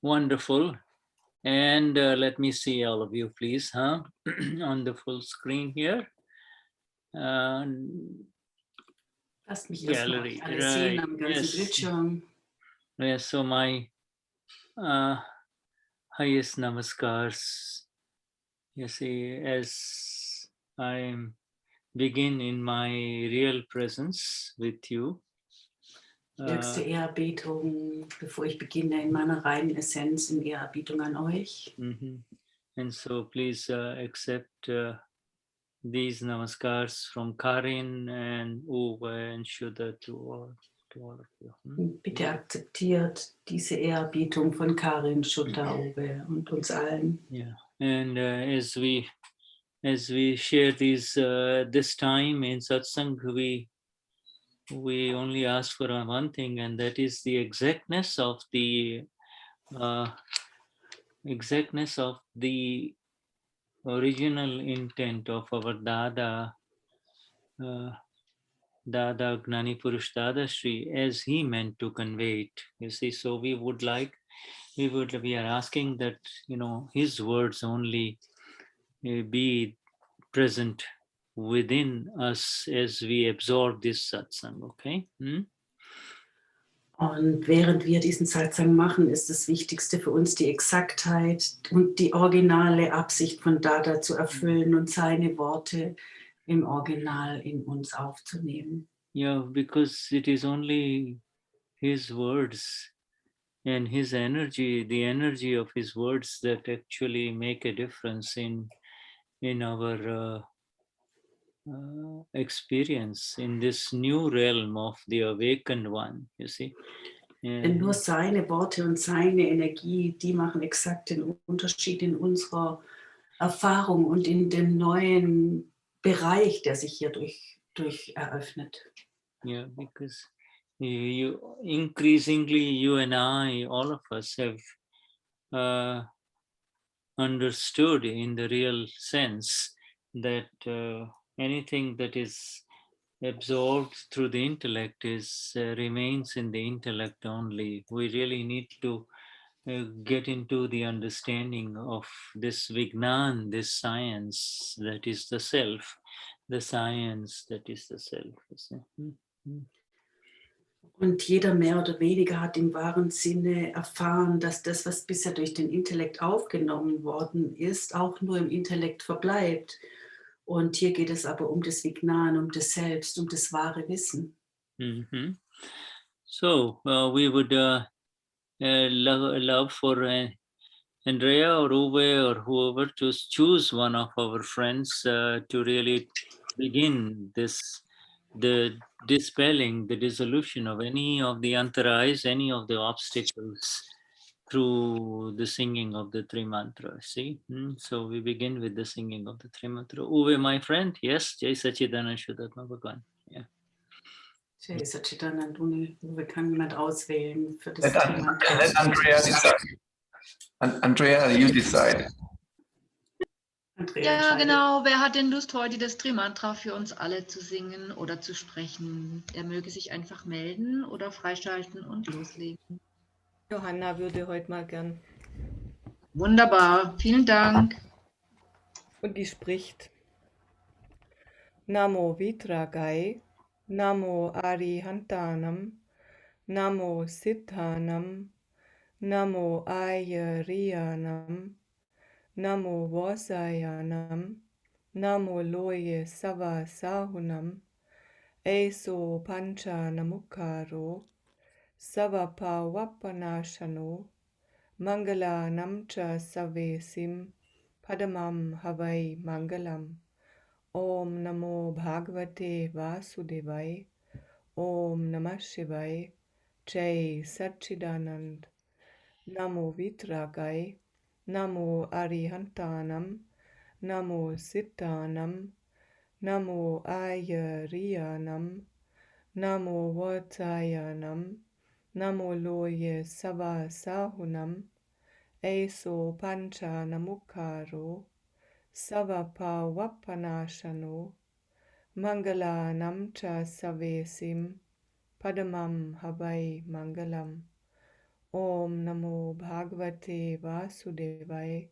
Wonderful. And let me see all of you, please, on the full screen here. Lasst mich Gallery, erstmal alle sehen am ganzen yes. Bildschirm. Yes, so my highest namaskars. You see, as I begin in my real presence with you. Höchste Ehrerbietung, bevor ich beginne in meiner reinen Essenz, in Ehrerbietung an euch. And so please accept these namaskars from Karin and Uwe and Shuddha to all of you. Bitte akzeptiert diese Ehrerbietung von Karin, Shuddha, Uwe und uns allen. Yeah, and as we share these this time in satsang, we only ask for one thing, and that is the exactness of the original intent of our Dada, Dada Gnani Purush Dadashri, as he meant to convey it. You see, so we are asking that, his words only be present within us as we absorb this satsang, okay? Und während wir diesen Satsang machen, ist das Wichtigste für uns, die Exaktheit und die originale Absicht von Dada zu erfüllen und seine Worte im Original in uns aufzunehmen. Yeah, because it is only his words and his energy, the energy of his words, that actually make a difference in our experience in this new realm of the awakened one, you see. Denn nur seine Worte und seine Energie, die machen exakt den Unterschied in unserer Erfahrung und in dem neuen Bereich, der sich hier durch eröffnet. Yeah, because you increasingly, you and I, all of us have understood in the real sense that anything that is absorbed through the intellect remains in the intellect only. We really need to get into the understanding of this Vignan, this science that is the self, the science that is the self. Und jeder mehr oder weniger hat im wahren Sinne erfahren, dass das, was bisher durch den Intellekt aufgenommen worden ist, auch nur im Intellekt verbleibt. Und hier geht es aber um das Vignan, um das Selbst, um das wahre Wissen. So we would love for Andrea or Uwe or whoever to choose one of our friends to really begin the dispelling, the dissolution of any of the antarais, any of the obstacles through the singing of the three mantras. See, so we begin with the singing of the three mantras. Uwe, my friend, yes, Jai Sachidanand Shuddhatma Bhagwan. Yeah. Jai Sachidanand, Uwe, kann jemand auswählen für das Tri-Mantra? Let Andrea decide. Andrea, you decide. Ja, genau. Wer hat denn Lust, heute das Tri-Mantra für uns alle zu singen oder zu sprechen? Er möge sich einfach melden oder freischalten und loslegen. Johanna würde heute mal gern. Wunderbar, vielen Dank. Und die spricht. Namo Vitragai, Namo Arihantanam, Namo Siddhanam, Namo Ayariyanam, Namo Vasayanam, Namo Loye Sava Sahunam, Eso Pancha Namukaro, Savapa Vapanashano, Mangala Namcha Savesim, Padamam Havai Mangalam. Om Namo Bhagavate Vasudevai, Om Namah Shivai, Jai Satchidanand, Namo Vitragai, Namo Arihantanam, Namo Siddhanam, Namo Ayariyanam, Namo Vasayanam, Namo Loye Sava Sahunam, Eso Pancha Namukaro, Savapa Vapanashano, Mangala Namcha Savesim, Padamam Havai Mangalam. Om Namo Bhagavate Vasudevaya.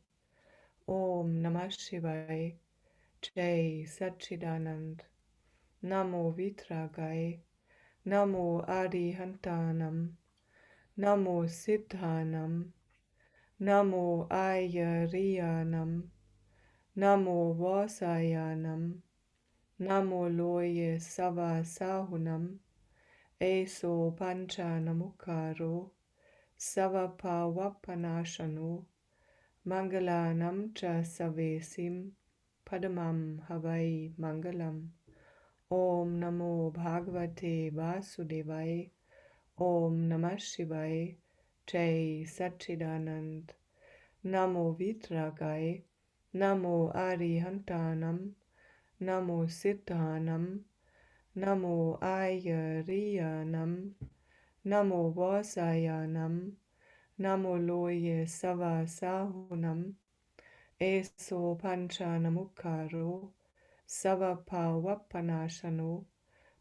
Om Namah Shivaya. Jai Satchidanand. Namo Vitragaya. Namo Arihantanam. Namo Siddhanam. Namo Ayariyanam. Namo Vasayanam. Namo Loye Savasahunam. Eso Panchanamukaro. Savapavapanashano. Mangalanam cha savesim. Padamam Havai Mangalam. Om Namo Bhagavate Vasudevaya. Om Namah Shivaya. Jai Satchidanand. Namo Vitragaya. Namo Arihantanam. Namo Siddhanam. Namo Ayariyanam. Namo Vasayanam. Namo Loye Savasahunam. Eso Panchanamukaro. Savapavapanashano.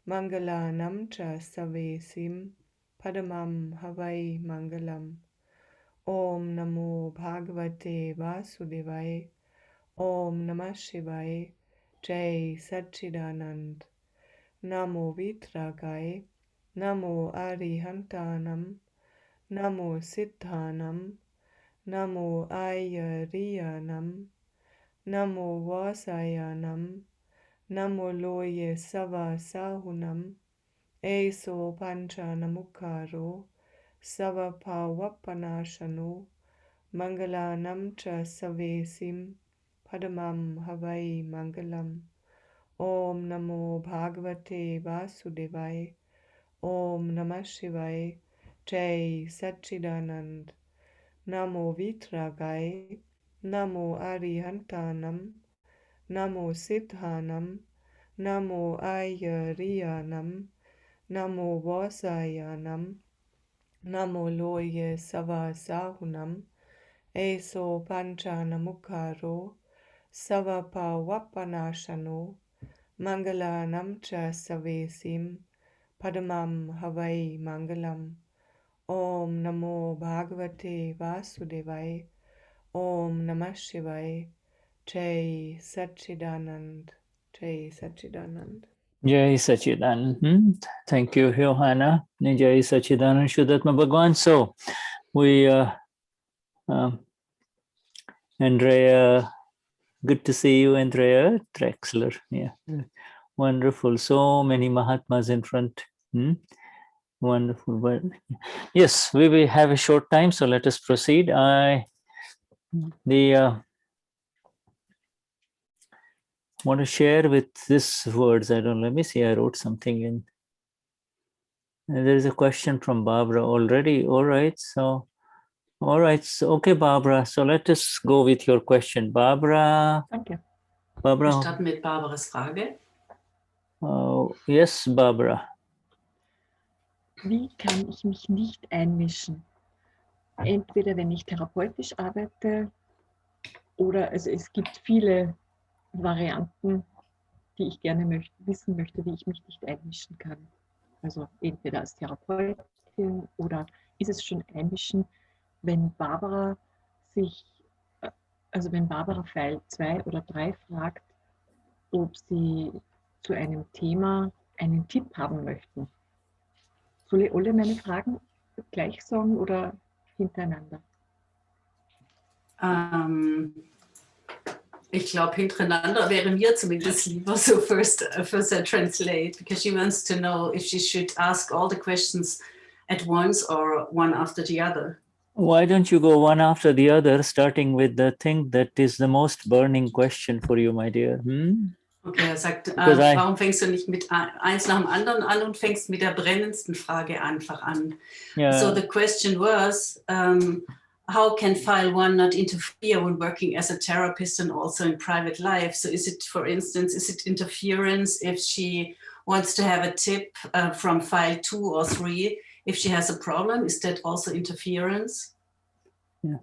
Mangalanam cha savesim. Padamam Havai Mangalam. Om Namo Bhagavate Vasudevaya. Om Namah Shivaya. Jai Satchidanand. Namo Vitragaya. Namo Arihantanam. Namo Siddhanam. Namo Ayariyanam. Namo Vasayanam. Namo Loye Savasahunam. Eso Panchanamukaro. Savapavapanashano. Mangalanam cha savesim. Padamam Havai Mangalam. Om Namo Bhagavate Vasudevaya. Om Namah Shivaya. Jai Satchidanand. Namo Vitragaya. Namo Arihantanam. Namo Siddhanam. Namo Ayariyanam. Namo Vasayanam. Namo Loye Savasahunam. Eso Panchanamukaro. Savapavapanashano. Mangalanam cha savesim. Padamam Havai Mangalam. Om Namo Bhagavate Vasudevaya. Om Namah Shivaya. Jai Satchidanand. Jai Satchidanand. Jai Sachidanand. Thank you, Johanna. Jai Sachidanand Shuddhatma Bhagwan. So we, Andrea, good to see you, Andrea Drexler. Yeah, wonderful. So many Mahatmas in front. Wonderful. Well, yes, we will have a short time, so let us proceed. Want to share with these words. I don't. Let me see. I wrote something in. There is a question from Barbara already. All right. So, all right. So, okay, Barbara. So let us go with your question, Barbara. Danke. Barbara. Wir starten mit Barbaras Frage. Yes, Barbara. Wie kann ich mich nicht einmischen? Entweder wenn ich therapeutisch arbeite oder also es gibt viele Varianten, die ich gerne wissen möchte, wie ich mich nicht einmischen kann. Also entweder als Therapeutin oder ist es schon einmischen, wenn Barbara wenn Barbara Pfeil 2 oder 3 fragt, ob sie zu einem Thema einen Tipp haben möchten. Soll ich alle meine Fragen gleich sagen oder hintereinander? Ich glaube, hintereinander wäre mir zumindest lieber. So first I translate, because she wants to know if she should ask all the questions at once or one after the other. Why don't you go one after the other, starting with the thing that is the most burning question for you, my dear? Okay, sagt, warum fängst du nicht mit eins nach dem anderen an und fängst mit der brennendsten Frage einfach an? Yeah. So the question was, how can file 1 not interfere when working as a therapist and also in private life? So is it, for instance, is it interference if she wants to have a tip from file 2 or 3? If she has a problem, is that also interference? Yeah.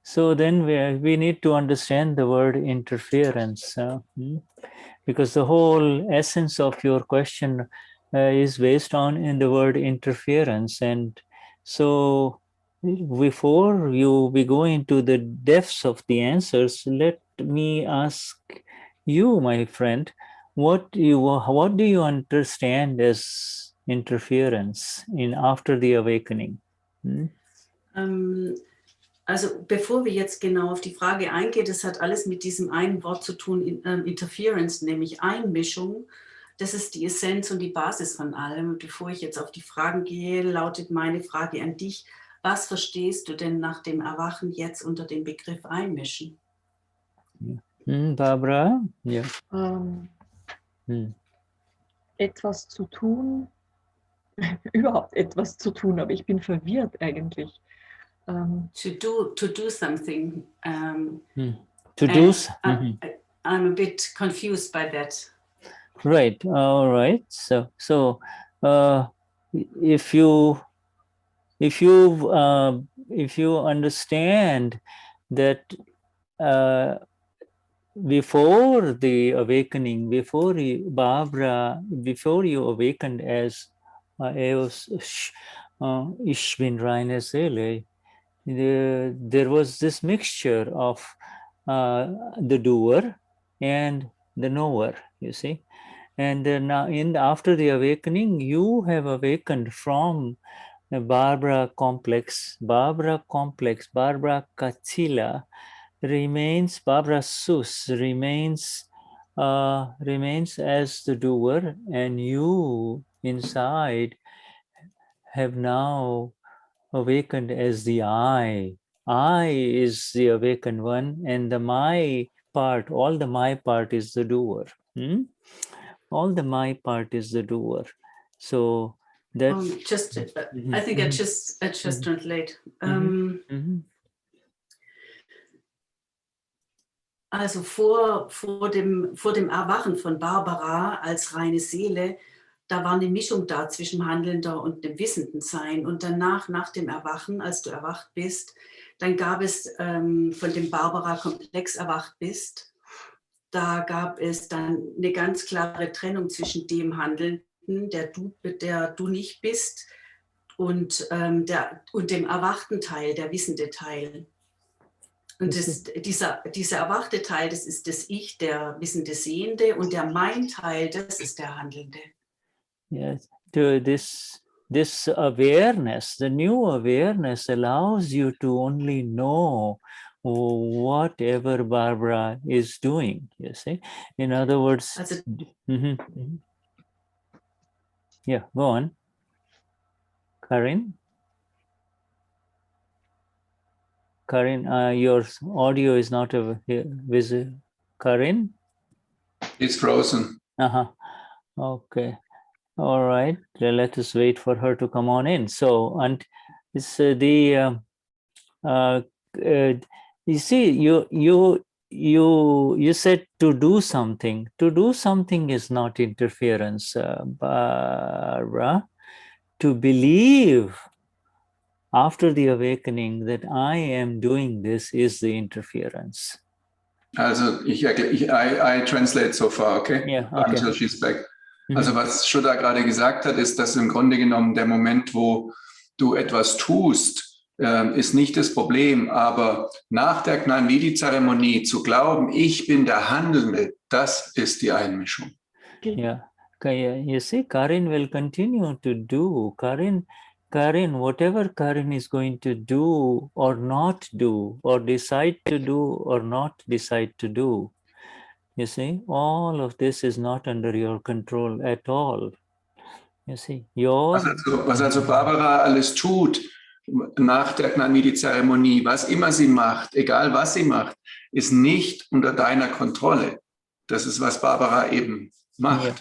So then we need to understand the word interference, because the whole essence of your question is based on in the word interference, and So before we go into the depths of the answers, let me ask you, my friend, what do you understand as interference in after the awakening? Also bevor wir jetzt genau auf die Frage eingehen, das hat alles mit diesem einen Wort zu tun, Interference, nämlich Einmischung. Das ist die Essenz und die Basis von allem. Und bevor ich jetzt auf die Fragen gehe, lautet meine Frage an dich: Was verstehst du denn nach dem Erwachen jetzt unter dem Begriff Einmischen? Barbara? Ja. Etwas zu tun, überhaupt etwas zu tun, aber ich bin verwirrt eigentlich. To do something. To do. I'm a bit confused by that. Right. All right. So if you understand that before the awakening, before you awakened as ich bin reine Seele, there was this mixture of the doer and the knower, you see. And now after the awakening, you have awakened from Barbara complex, Barbara Kachila remains, Barbara Sus remains as the doer, and you inside have now awakened as the I. I is the awakened one, and the my part, all the my part is the doer. All the my part is the doer. So that's I think I just translate. Also vor dem Erwachen von Barbara als reine Seele, da war eine Mischung da zwischen Handelnder und dem wissenden Sein. Und danach, nach dem Erwachen, als du erwacht bist, dann gab es von dem Barbara-Komplex erwacht bist, da gab es dann eine ganz klare Trennung zwischen dem Handelnden, der du nicht bist, und dem erwachten Teil, der wissende Teil. Und dieser erwachte Teil, das ist das Ich, der wissende Sehende, und der Mein-Teil, das ist der Handelnde. Yes, this awareness, the new awareness allows you to only know whatever Barbara is doing, you see. In other words, Also, yeah, go on. Karin, your audio is not visible. Karin? It's frozen. Okay. All right. Let us wait for her to come on in. So, and it's you see, you said to do something. To do something is not interference, Barbara. To believe after the awakening that I am doing this is the interference. Also I translate so far, okay? Yeah, okay. Until she's back. Also was Shuddha gerade gesagt hat, ist, dass im Grunde genommen der Moment, wo du etwas tust, ist nicht das Problem, aber nach der Gnani-Zeremonie zu glauben, ich bin der Handelnde, das ist die Einmischung. Yeah. You see, Karin will continue to do. Karin, whatever Karin is going to do or not do, or decide to do or not decide to do, you see, all of this is not under your control at all. You see, was also Barbara alles tut nach der Gnani-Zeremonie, was immer sie macht, egal was sie macht, ist nicht unter deiner Kontrolle. Das ist, was Barbara eben macht. Yeah.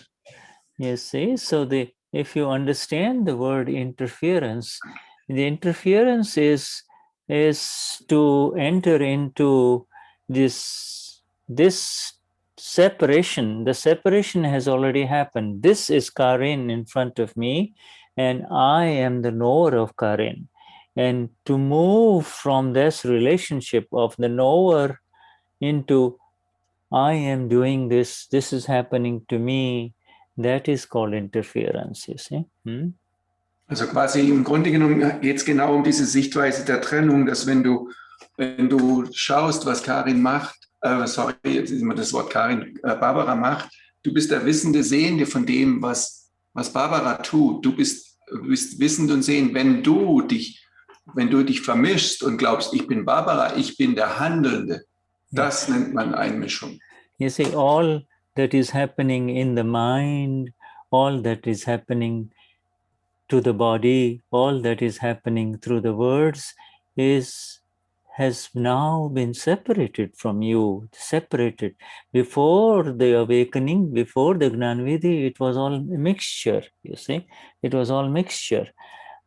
You see, so if you understand the word interference, the interference is to enter into this separation. The separation has already happened. This is Karin in front of me, and I am the knower of Karin. And to move from this relationship of the knower into I am doing this, is happening to me, that is called interference, you see. Also quasi im Grunde genommen geht es genau um diese Sichtweise der Trennung, dass wenn du schaust, was Karin macht, sorry, jetzt ist immer das Wort Karin, Barbara macht, du bist der wissende Sehende von dem, was Barbara tut. Du bist wissend und sehend, wenn du dich vermischst und glaubst, ich bin Barbara, ich bin der Handelnde. Das nennt man Einmischung. You see, all that is happening in the mind, all that is happening to the body, all that is happening through the words has now been separated from you, separated. Before the awakening, before the Gnanvidhi, it was all a mixture, you see. It was all mixture.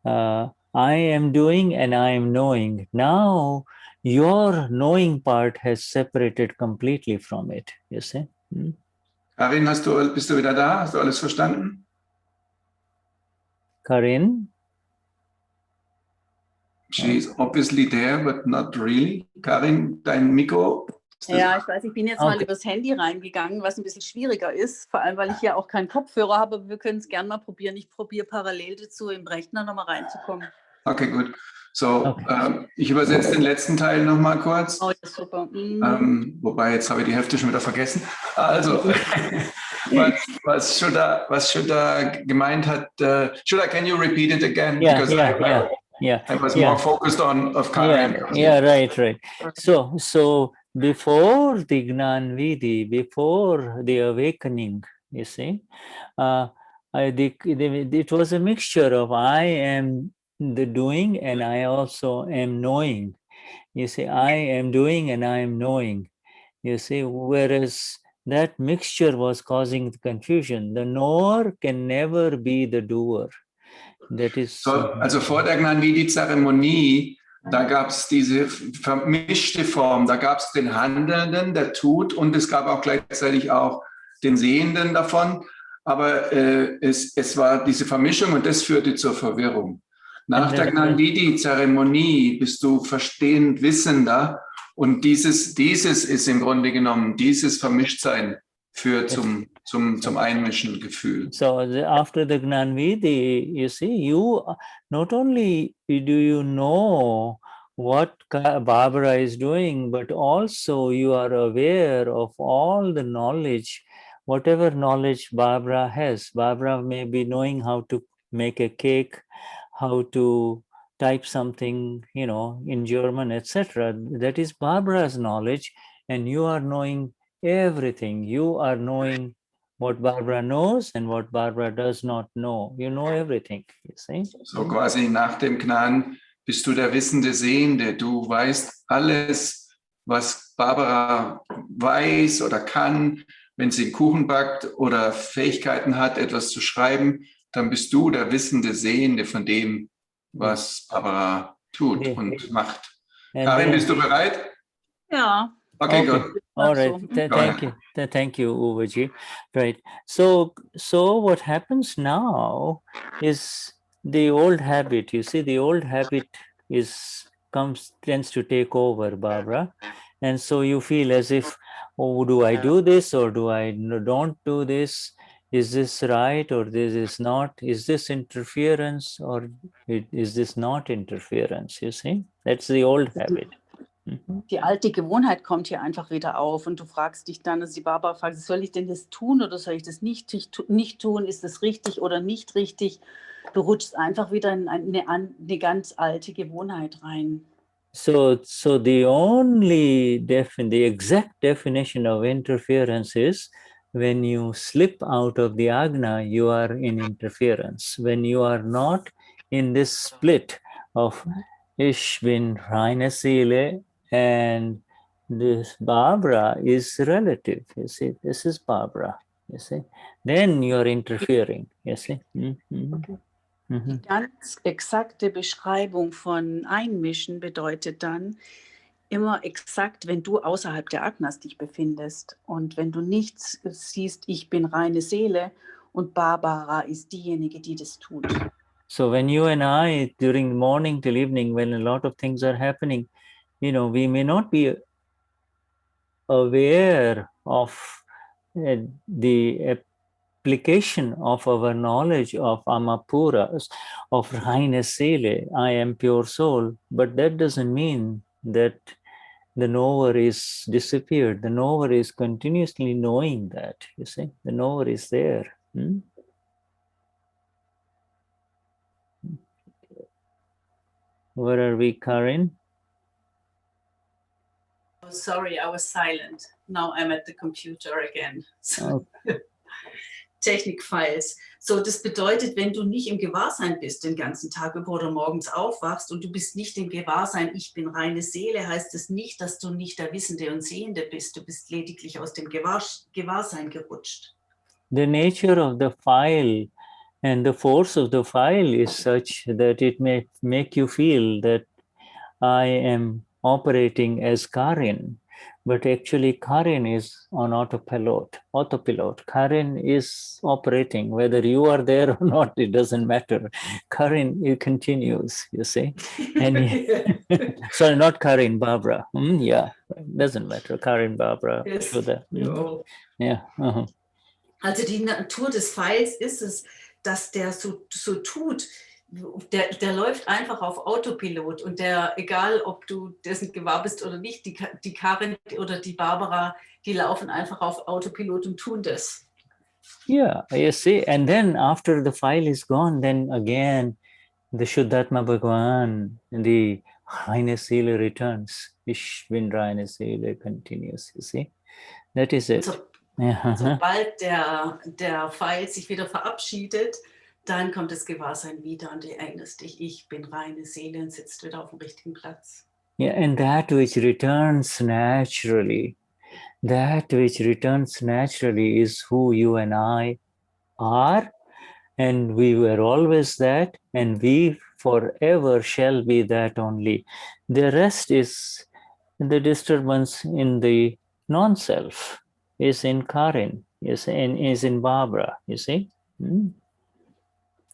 I am doing and I am knowing. Now, your knowing part has separated completely from it, you see. Karin, bist du wieder da? Hast du alles verstanden? Karin? She is obviously there, but not really. Karin, dein Mikro? Ja, ich weiß, ich bin jetzt mal übers Handy reingegangen, was ein bisschen schwieriger ist, vor allem, weil ich hier auch keinen Kopfhörer habe, aber wir können es gerne mal probieren. Ich probiere parallel dazu im Rechner nochmal reinzukommen. Okay, gut. So, ich übersetze den letzten Teil nochmal kurz. Oh, das ist super. Wobei, jetzt habe ich die Hälfte schon wieder vergessen. Also, was Shuddha gemeint hat, Shuddha, can you repeat it again? Yeah. I was more focused on Karin. Right. So before the Gnanvidhi, before the awakening, you see, it was a mixture of I am the doing and I also am knowing. You see, I am doing and I am knowing. You see, whereas that mixture was causing the confusion. The knower can never be the doer. That is so, also vor der Gnanvidhi-Zeremonie, da gab es diese vermischte Form. Da gab es den Handelnden, der tut, und es gab auch gleichzeitig auch den Sehenden davon. Aber es war diese Vermischung und das führte zur Verwirrung. Nach der Gnanvidhi-Zeremonie bist du verstehend wissender, und dieses ist im Grunde genommen, dieses Vermischtsein führt zum einmischen Gefühl. So after the Gnanvidhi, you see, you not only do you know what Barbara is doing, but also you are aware of all the knowledge, whatever knowledge Barbara has. Barbara may be knowing how to make a cake, how to type something, in German, etc. That is Barbara's knowledge, and you are knowing everything. You are knowing what Barbara knows and what Barbara does not know. You know everything, you see. So quasi nach dem Gnan bist du der wissende Sehende. Du weißt alles, was Barbara weiß oder kann. Wenn sie einen Kuchen backt oder Fähigkeiten hat, etwas zu schreiben, dann bist du der wissende Sehende von dem, was Barbara tut und macht. Karin, bist du bereit? Ja. Okay, good. All right. Thank you, Uvaji. Right. So what happens now is the old habit. You see, the old habit tends to take over, Barbara, and so you feel as if, oh, do I do this or do I don't do this? Is this right or this is not? Is this interference or is this not interference? You see, that's the old habit. Die alte Gewohnheit kommt hier einfach wieder auf und du fragst dich dann, also die Barbara fragt, soll ich denn das tun oder soll ich das nicht tun? Ist das richtig oder nicht richtig? Du rutschst einfach wieder in eine ganz alte Gewohnheit rein. So the only the exact definition of interference is when you slip out of the Agna, you are in interference. When you are not in this split of Ich bin reine Seele and this Barbara is relative, you see, this is Barbara, you see, then you're interfering, you see. Okay. Die ganz exakte Beschreibung von Einmischen bedeutet dann immer exakt, wenn du außerhalb der Agnas dich befindest und wenn du nichts siehst, ich bin reine Seele und Barbara ist diejenige, die das tut. So when you and I, during morning till evening, when a lot of things are happening, we may not be aware of the application of our knowledge of Amapuras, of reine Seele, I am pure soul, but that doesn't mean that the knower is disappeared. The knower is continuously knowing that, you see, the knower is there. Where are we, Karin? Oh, sorry, I was silent. Now I'm at the computer again. Okay. Technikfiles. So, das bedeutet, wenn du nicht im Gewahrsein bist den ganzen Tag über oder morgens aufwachst und du bist nicht im Gewahrsein, ich bin reine Seele, heißt es nicht, dass du nicht der Wissende und Sehende bist. Du bist lediglich aus dem Gewahrsein gerutscht. The nature of the file and the force of the file is such that it may make you feel that I am operating as Karin, but actually Karin is on autopilot. Karin is operating, whether you are there or not, it doesn't matter. Karin, it continues, you see. And sorry, not Karin, Barbara. Yeah, doesn't matter. Karin, Barbara, Yes. Shuddha. Yeah. Also die Natur des Pfeils ist es, dass der so tut, der läuft einfach auf Autopilot und der, egal ob du dessen gewahr bist oder nicht, die Karin oder die Barbara, die laufen einfach auf Autopilot und tun das. Yeah, you see, and then after the file is gone, then again the Shuddhatma Bhagavan, the Reine Seele returns. Ishvin Reine Seele continues, you see. That is it. Sobald der Pfeil sich wieder verabschiedet, dann kommt das Gewahrsein wieder und du erinnerst dich, ich bin reine Seele und sitzt wieder auf dem richtigen Platz. Yeah, and that which returns naturally is who you and I are, and we were always that, and we forever shall be that only. The rest is the disturbance in the non-self, is in Karin, is in Barbara, you see.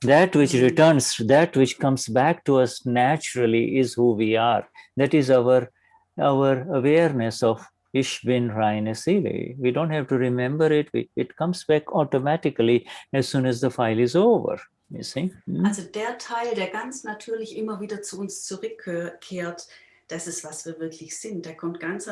That which returns, that which comes back to us naturally is who we are. That is our awareness of Ich bin reine Seele. We don't have to remember it. It comes back automatically as soon as the file is over. You see? Also der Teil, der ganz natürlich immer wieder zu uns zurückkehrt, das ist, was wir wirklich sind. Der kommt ganz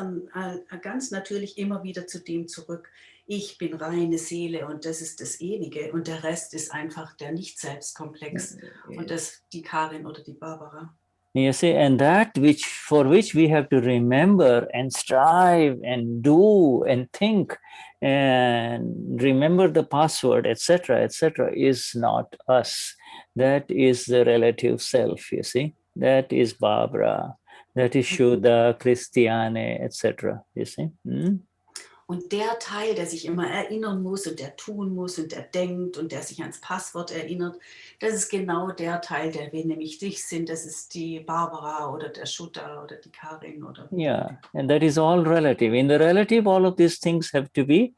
natürlich immer wieder zu dem zurück. Ich bin reine Seele und das ist das Ewige und der Rest ist einfach der Nicht-Selbstkomplex und das die Karin oder die Barbara. You see, and that for which we have to remember and strive and do and think and remember the password, etc., is not us. That is the relative self, you see. That is Barbara. That is Shuddha, Christiane, etc., you see. Und der Teil, der sich immer erinnern muss und der tun muss und der denkt und der sich ans Passwort erinnert, das ist genau der Teil, der wir nämlich dich sind. Das ist die Barbara oder der Shuddha oder die Karin. Oder yeah, and that is all relative. In the relative, all of these things have to be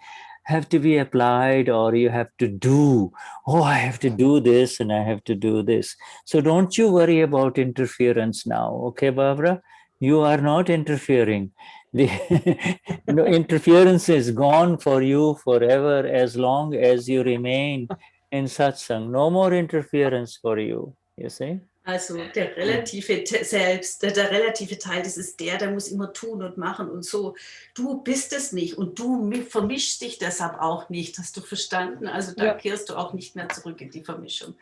applied, or you have to do. Oh, I have to do this and I have to do this. So don't you worry about interference now, okay, Barbara? You are not interfering. The interference is gone for you forever as long as you remain in satsang. No more interference for you, you see? Also der relative Selbst, der relative Teil, das ist der muss immer tun und machen und so. Du bist es nicht und du vermischst dich deshalb auch nicht. Hast du verstanden? Also da kehrst du auch nicht mehr zurück in die Vermischung.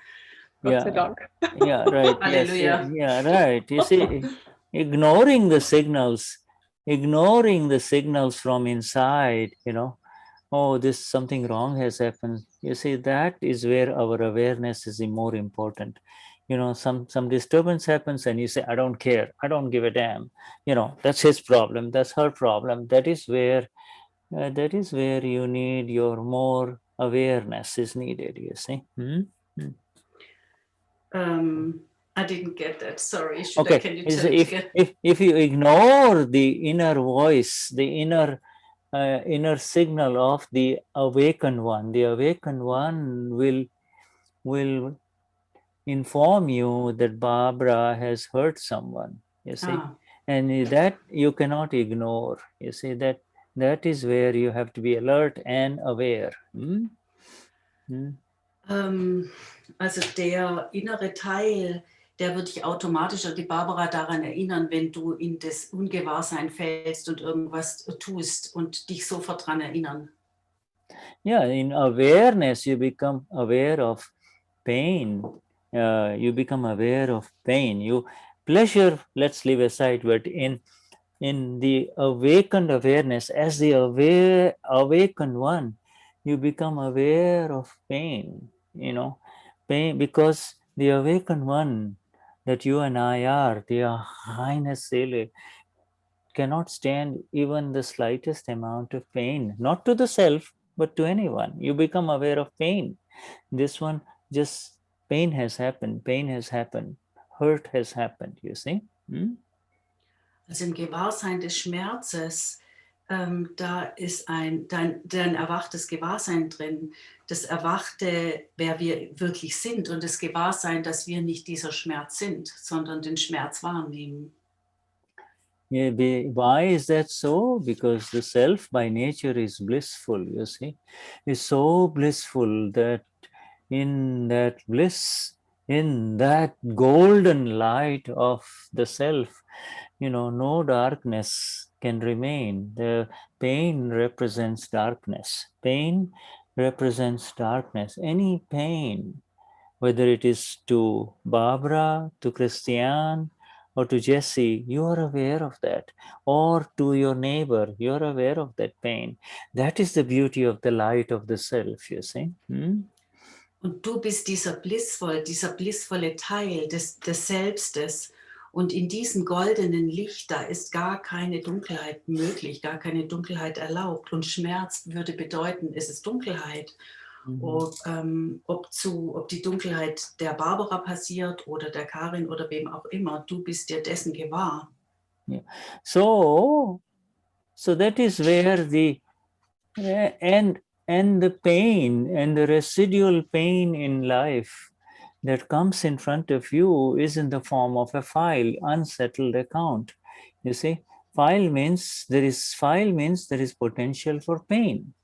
Gott sei Dank. Yeah, right. Halleluja. Yes, yeah, right. You see, ignoring the signals from inside, oh, something wrong has happened. You see, that is where our awareness is more important. Some disturbance happens and you say, I don't care, I don't give a damn. That's his problem, that's her problem. That is where you need your more awareness is needed, you see. I didn't get that. Sorry. Okay. Can you tell me again? If you ignore the inner voice, the inner signal of the awakened one will inform you that Barbara has hurt someone. You see, and that you cannot ignore. You see, that is where you have to be alert and aware. Also der innere Teil, der wird dich automatisch oder die Barbara daran erinnern, wenn du in das Ungewahrsein fällst und irgendwas tust und dich sofort daran erinnern. Yeah, in awareness, you become aware of pain. You become aware of pain. Pleasure, let's leave aside, but in the awakened awareness, as the awakened one, you become aware of pain, pain, because the awakened one that you and I are, the highness Sele, cannot stand even the slightest amount of pain, not to the self, but to anyone. You become aware of pain. This one, just pain has happened, hurt has happened, you see. Also im Gewahrsein des Schmerzes, da ist ein erwachtes Gewahrsein drin, das erwachte, wer wir wirklich sind und das Gewahrsein, dass wir nicht dieser Schmerz sind, sondern den Schmerz wahrnehmen. Yeah, why is that so? Because the self by nature is blissful, you see. Is so blissful that in that bliss, in that golden light of the self, no darkness can remain. The pain represents darkness. Pain represents darkness. Any pain, whether it is to Barbara, to Christiane, or to Jesse, you are aware of that. Or to your neighbor, you are aware of that pain. That is the beauty of the light of the self, you see. Und du bist dieser blissvolle Teil des Selbstes. Und in diesem goldenen Licht, da ist gar keine Dunkelheit möglich, gar keine Dunkelheit erlaubt. Und Schmerz würde bedeuten, es ist Dunkelheit. Ob die Dunkelheit der Barbara passiert oder der Karin oder wem auch immer, du bist dir dessen gewahr. Yeah. So that is where the and the pain and the residual pain in life that comes in front of you is in the form of a file, unsettled account. You see, file means there is potential for pain.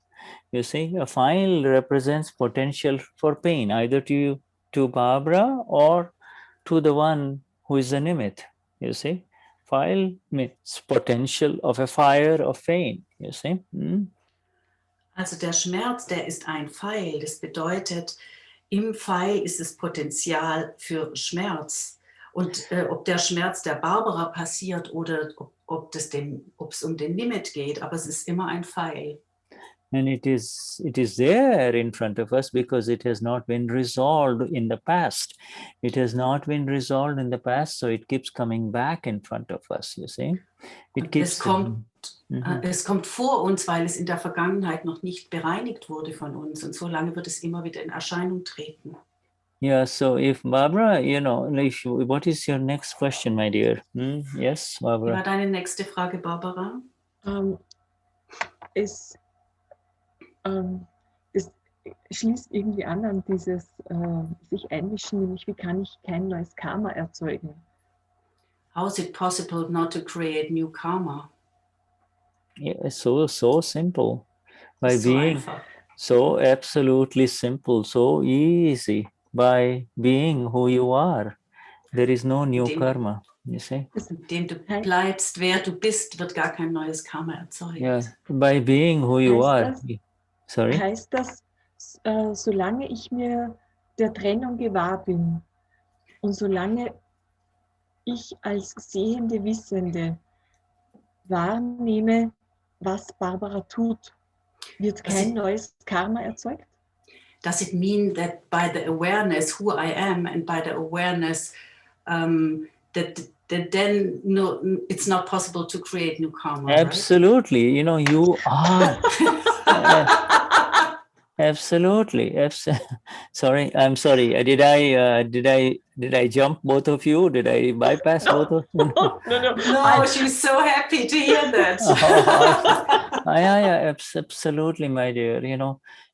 You see, a file represents potential for pain, either to Barbara or to the one who is the nimit. You see, file means potential of a fire of pain. You see. Also der Schmerz, der ist ein Pfeil. Das bedeutet, im Pfeil ist das Potenzial für Schmerz. Und ob der Schmerz der Barbara passiert oder ob es um den Nimit geht, aber es ist immer ein Pfeil. And it is there in front of us because it has not been resolved in the past. It has not been resolved in the past, so it keeps coming back in front of us, you see. Es kommt vor uns, weil es in der Vergangenheit noch nicht bereinigt wurde von uns. Und so lange wird es immer wieder in Erscheinung treten. Yeah, so if Barbara, what is your next question, my dear? Yes, Barbara. Wie war deine nächste Frage, Barbara? Es schließt irgendwie an dieses sich einmischen, nämlich wie kann ich kein neues Karma erzeugen? How is it possible not to create new karma? Yeah, so simple. By So being einfach. so absolutely simple, so easy. By being who you are, there is no new karma. You see? Indem du bleibst, wer du bist, wird gar kein neues Karma erzeugt. Yeah, by being who you are. Sorry? Heißt das, solange ich mir der Trennung gewahr bin und solange ich als sehende Wissende wahrnehme, was Barbara tut, wird kein neues Karma erzeugt? Does it mean that by the awareness who I am and by the awareness that then it's not possible to create new karma? Absolutely, right? You are. Absolutely. Sorry, I'm sorry. Did I jump both of you? Did I bypass both of you? No, she's so happy to hear that. Yeah, absolutely, my dear.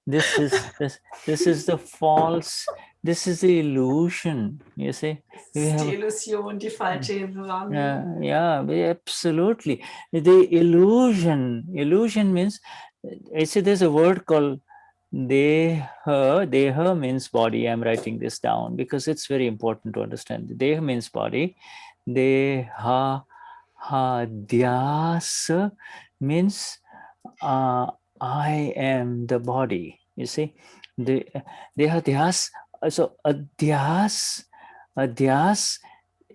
This is the false. This is the illusion. You see, die Illusion, die falsche Wahrnehmung. Yeah, absolutely. The illusion means. I say there's a word called Deha means body. I'm writing this down because it's very important to understand. Deha means body. Deha Dhyas means I am the body. You see, the Deha Dhyas. So Adhyas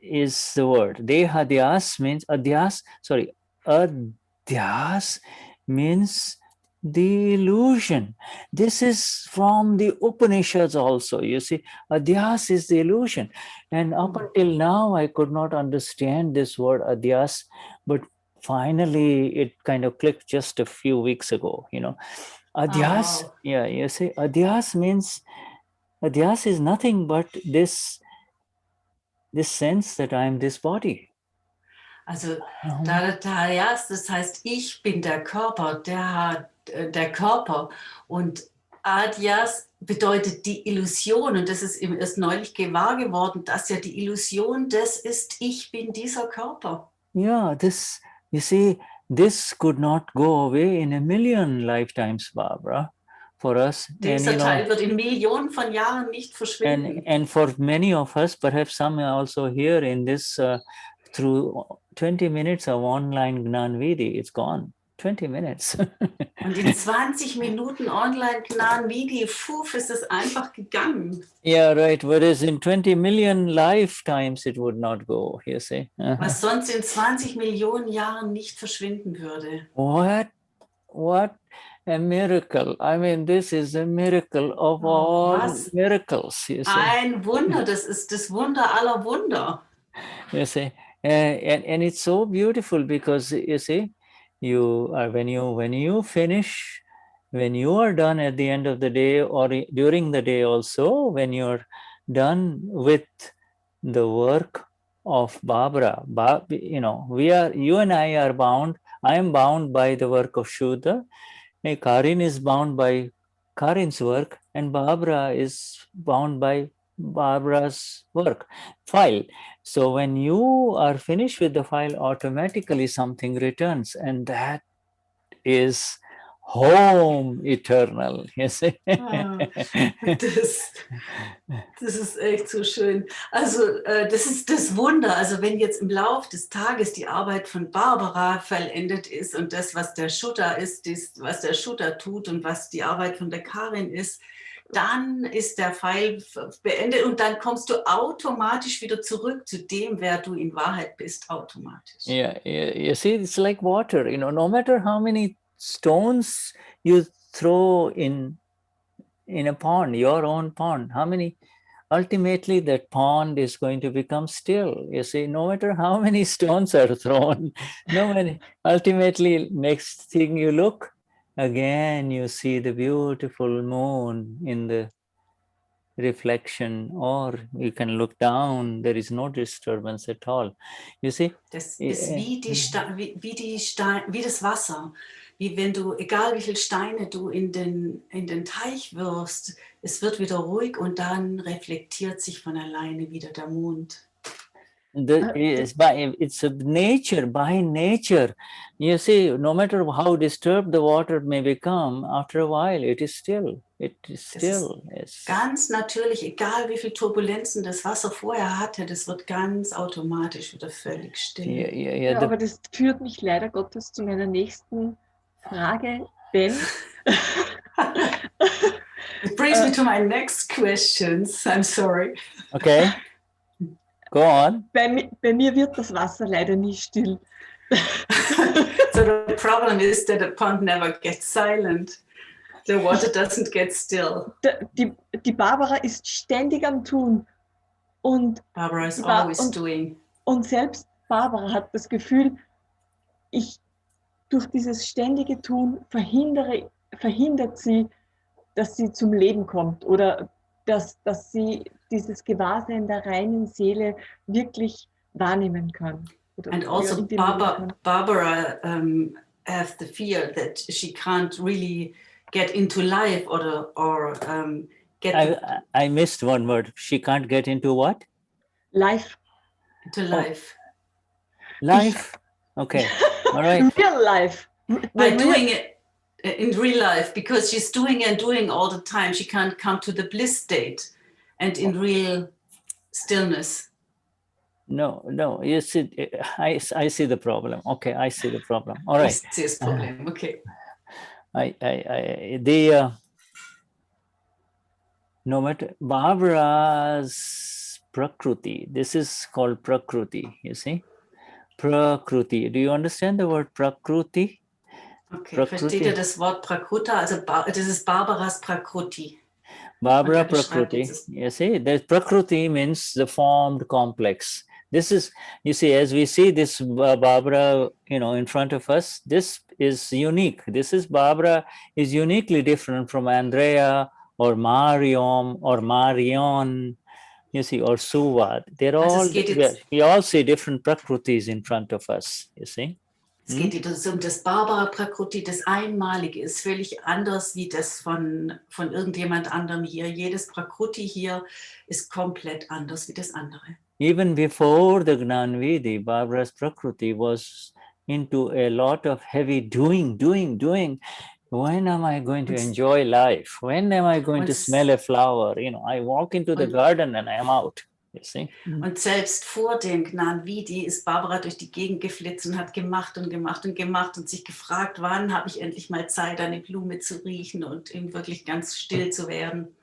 is the word. Deha Dhyas means Adhyas means the illusion. This is from the Upanishads also. You see, Adhyas is the illusion. And up until now, I could not understand this word Adhyas, but finally it kind of clicked just a few weeks ago, Adhyas. wow. Yeah, you see, Adhyas is nothing but this sense that I am this body. Also Dadayas, das heißt, ich bin der Körper, der Körper. Und Adyas bedeutet die Illusion. Und das ist ihm erst neulich gewahr geworden, dass ja die Illusion das ist, ich bin dieser Körper. Yeah, you see, this could not go away in a million lifetimes, Barbara, for us. Dieser Teil wird in Millionen von Jahren nicht verschwinden. And for many of us, perhaps some also here in this, through 20 minutes of online Gnanvidi, it's gone. 20 minutes. Und in 20 Minuten online Gnanvidi, ist es einfach gegangen. Yeah, right. Whereas in 20 million lifetimes, it would not go, you see. Was sonst in 20 Millionen Jahren nicht verschwinden würde. What a miracle. I mean, this is a miracle of all miracles, you see. Ein Wunder, das ist das Wunder aller Wunder. You see, and it's so beautiful because, you see, when you finish, when you are done at the end of the day or during the day also, when you're done with the work of Barbara, you and I are bound. I am bound by the work of Shuddha. Karin is bound by Karin's work, and Barbara is bound by Barbara's work file. So when you are finished with the file, automatically something returns, and that is home eternal. You see? Das ist echt so schön. Also das ist das Wunder. Also wenn jetzt im Laufe des Tages die Arbeit von Barbara vollendet ist und das, was der Shuddha ist, was der Shuddha tut und was die Arbeit von der Karin ist, dann ist der Pfeil beendet und dann kommst du automatisch wieder zurück zu dem, wer du in Wahrheit bist, automatisch. Yeah, you see, it's like water, no matter how many stones you throw in a pond, your own pond, ultimately that pond is going to become still. You see, no matter how many stones are thrown, ultimately next thing you look, again you see the beautiful moon in the reflection, or you can look down, there is no disturbance at all. You see? Das ist wie das Wasser. Wie wenn du, egal wie viele Steine du in den Teich wirfst, es wird wieder ruhig und dann reflektiert sich von alleine wieder der Mond. It's nature, by nature. You see, no matter how disturbed the water may become, after a while it is still. It is still. Ganz natürlich, egal wie viele Turbulenzen das Wasser vorher hatte, das wird ganz automatisch wieder völlig still. Ja, aber das führt mich leider Gottes zu meiner nächsten Frage, denn It brings me to my next questions. I'm sorry. Okay. Go on. Bei mir wird das Wasser leider nie still. So the problem is that the pond never gets silent. The water doesn't get still. Die Barbara ist ständig am Tun. Und Barbara is always doing. Und selbst Barbara hat das Gefühl, durch dieses ständige Tun verhindert sie, dass sie zum Leben kommt oder dass sie dieses Gewahrsein der reinen Seele wirklich wahrnehmen kann. And also Barbara has the fear that she can't really get into life or get... I missed one word. She can't get into what? Life. Into life. Life? Okay. All right. Real life. By doing it, in real life, because she's doing and doing all the time. She can't come to the bliss state and in real stillness. No, you see, I see the problem. Okay, I see the problem. All right. Ich sehe das Problem, okay. No matter Barbara's Prakruti, this is called Prakruti, you see? Prakruti. Do you understand the word Prakruti? Okay, Prakruti. versteht ihr das Wort Prakruta? Also das ist Barbaras Prakruti. Barbara Prakruti. You see, the Prakruti means the formed complex. This is, you see, as we see this Barbara, in front of us, this is unique. This is Barbara is uniquely different from Andrea or Mariam or Marion, you see, or Suvad. They're all, we all see different Prakrutis in front of us, you see. Es geht jetzt um das Barbara Prakruti, das Einmalige ist völlig anders wie das von irgendjemand anderem hier. Jedes Prakruti hier ist komplett anders wie das andere. Even before the Gnanvidi, Barbara's Prakruti was into a lot of heavy doing. When am I going to enjoy life? When am I going to smell a flower? I walk into the garden and I am out. You see? Und selbst vor dem Gnanvidi ist Barbara durch die Gegend geflitzt und hat gemacht und sich gefragt, wann habe ich endlich mal Zeit, eine Blume zu riechen und wirklich ganz still zu werden.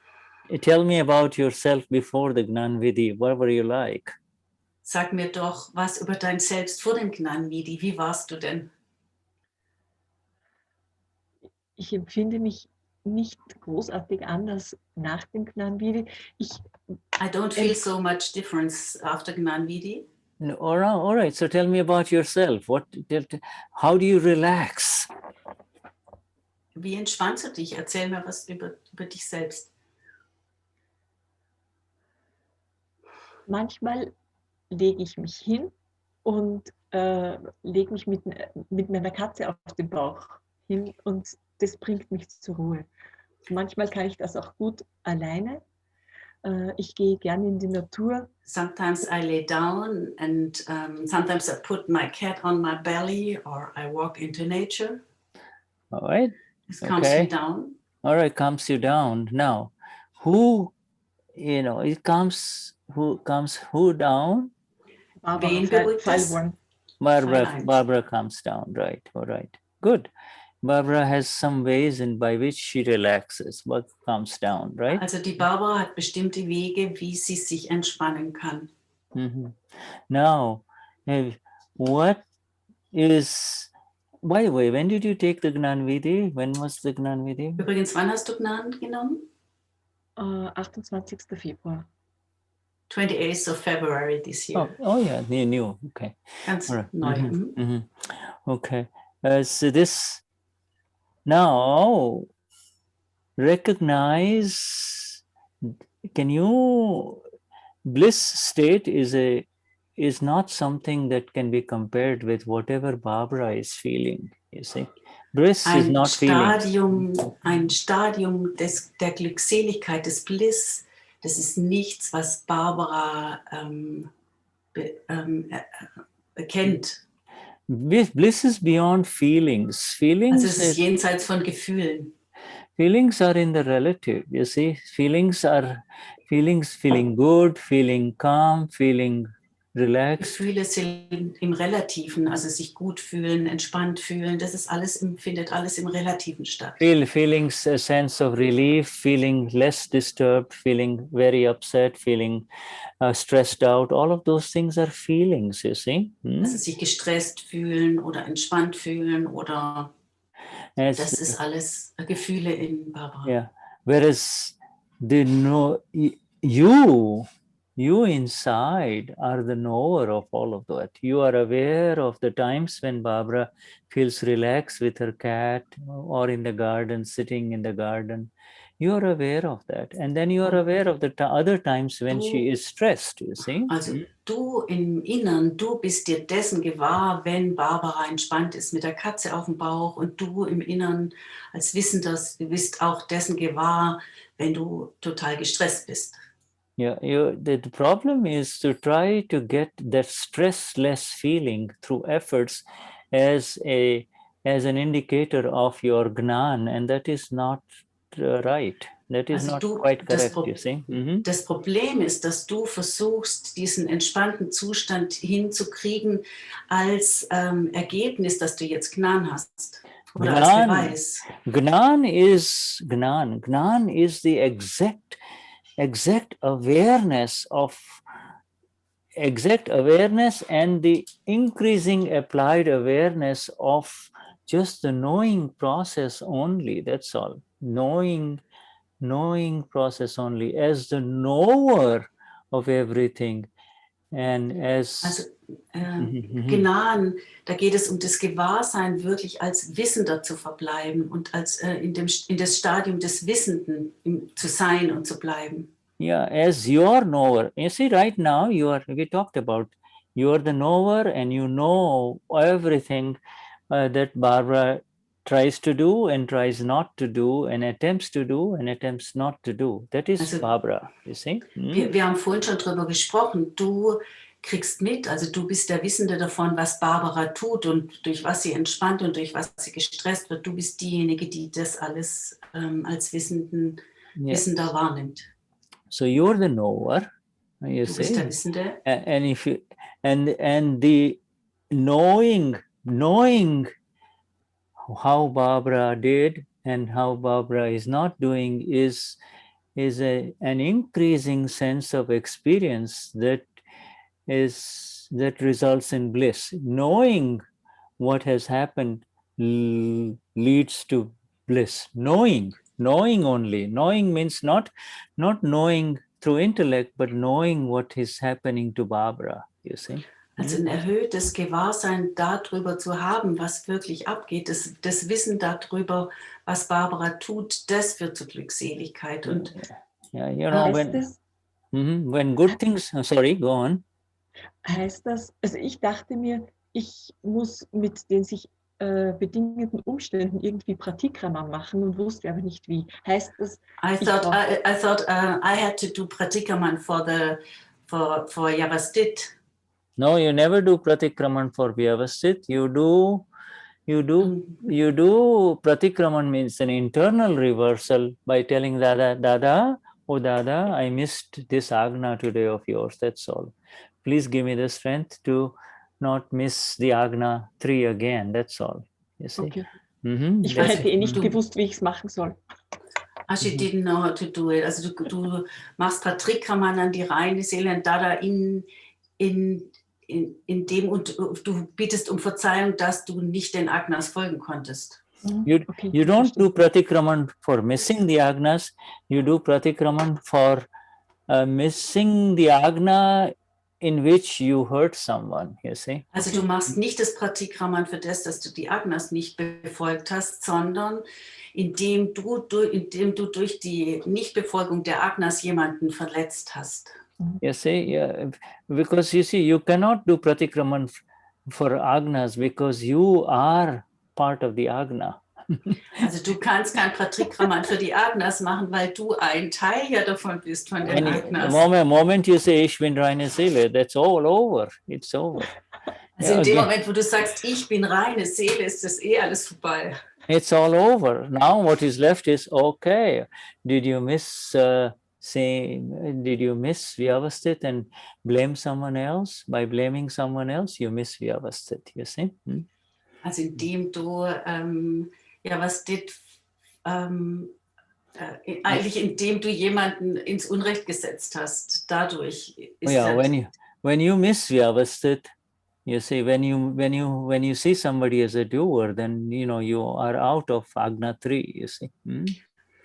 Tell me about yourself before the Gnanvidi. What were you like? Sag mir doch was über dein Selbst vor dem Gnanvidi. Wie warst du denn? Ich empfinde mich nicht großartig anders nach dem Gnanvidi. I don't feel so much difference after Gnanvidi. No, all right. So tell me about yourself. How do you relax? Wie entspannst du dich? Erzähl mir was über dich selbst. Manchmal lege ich mich hin und lege mich mit meiner Katze auf den Bauch hin und das bringt mich zur Ruhe. Manchmal kann ich das auch gut alleine. Ich gehe gerne in die Natur. Sometimes I lay down and sometimes I put my cat on my belly or I walk into nature. All right. This calms me down. All right, calms you down. Now, who comes who down? Barbara comes down, right? All right. Good. Barbara has some ways by which she relaxes, but comes down, right? Also die Barbara hat bestimmte Wege, wie sie sich entspannen kann. Now, what is, by the way, when did you take the Gnanvidi? When was the Gnanvidi? Übrigens, wann hast du Gnan genommen? 28. Februar. 28th of February this year. Oh yeah, new. Okay. Ganz neu. Okay. So this now recognize. Can you? Bliss state is not something that can be compared with whatever Barbara is feeling. You see, bliss is not feeling. Ein Stadium der Glückseligkeit, des Bliss. Das ist nichts, was Barbara kennt. Bliss is beyond feelings. Feelings. Also es ist jenseits von Gefühlen. Feelings are in the relative. You see, feelings, feeling good, feeling calm, feeling relaxed. Gefühle sind im Relativen, also sich gut fühlen, entspannt fühlen. Das ist findet alles im Relativen statt. Feelings, a sense of relief, feeling less disturbed, feeling very upset, feeling stressed out. All of those things are feelings, you see. Also sich gestresst fühlen oder entspannt fühlen oder das ist alles Gefühle in Barbara. Yeah. Whereas you inside are the knower of all of that. You are aware of the times when Barbara feels relaxed with her cat or in the garden, sitting in the garden. You are aware of that. And then you are aware of the other times when she is stressed, you see. Also du im Innern, du bist dir dessen gewahr, wenn Barbara entspannt ist mit der Katze auf dem Bauch, und du im Innern als Wissender, du bist auch dessen gewahr, wenn du total gestresst bist. Yeah, the problem is to try to get that stressless feeling through efforts as a as an indicator of your Gnan, and that is not right. That is Also not quite correct, you see. Das Problem ist, dass du versuchst, diesen entspannten Zustand hinzukriegen als Ergebnis, dass du jetzt Gnan hast oder als Beweis. Gnan is Gnan. Gnan is the exact awareness and the increasing applied awareness of just the knowing process only. That's all. Knowing process only as the knower of everything and as Also Gnan, da geht es um das Gewahrsein, wirklich als Wissender zu verbleiben und als in das Stadium des Wissenden zu sein und zu bleiben. Yeah, as your knower. You see, right now we talked about you are the knower and you know everything that Barbara tries to do and tries not to do and attempts to do and attempts not to do. That is also, Barbara, you see. Wir haben vorhin schon drüber gesprochen. Du kriegst mit, also du bist der Wissende davon, was Barbara tut und durch was sie entspannt und durch was sie gestresst wird. Du bist diejenige, die das alles als Wissender wahrnimmt. So you're the knower, you du bist der Wissende. And if you and the knowing how Barbara did and how Barbara is not doing is an increasing sense of experience that results in bliss. Knowing what has happened leads to bliss. Knowing only. Knowing means not knowing through intellect, but knowing what is happening to Barbara, you see. Also ein erhöhtes Gewahrsein darüber zu haben, was wirklich abgeht, das Wissen darüber, was Barbara tut, das führt zur Glückseligkeit. Und you know, when good things, sorry, go on. Heißt das, also ich dachte mir, ich muss mit den sich bedingenden Umständen irgendwie Pratikrama machen und wusste aber nicht wie. Heißt das? I thought I had to do Pratikraman for Yavasthit. No, you never do Pratikraman for Vyavasthit. You do Pratikraman means an internal reversal by telling Dada, oh Dada, I missed this Agna today of yours. That's all. Please give me the strength to not miss the Agna 3 again. That's all. You see. Okay. Ich hätte nicht gewusst, wie ich es machen soll. She didn't know how to do it. Also du machst Pratikraman an die reine Seele und Dada in dem und du bittest um Verzeihung, dass du nicht den Agnas folgen konntest. You don't do Pratikraman for missing the Agnas. You do Pratikraman for missing the Agna in which you hurt someone, you see. Also du machst nicht das Pratikraman für das, dass du die Agnas nicht befolgt hast, sondern indem du durch die Nichtbefolgung der Agnas jemanden verletzt hast. You see, yeah, because you see, you cannot do Pratikraman for Agnas because you are part of the Agna. Also du kannst kein Pratikraman für die Agnas machen, weil du ein Teil ja davon bist, von den Agnas. The moment you say, ich bin reine Seele, that's all over. It's over. Also in dem Moment, wo du sagst, ich bin reine Seele, ist das alles vorbei. It's all over. Now what is left is, okay, did you miss Vyavasthit and blame someone else? By blaming someone else, you miss Vyavasthit, you see? Also indem du eigentlich indem du jemanden ins Unrecht gesetzt hast, dadurch ist when you miss Vyavasthit, you see, when you see somebody as a doer, then you are out of Agna 3, you see.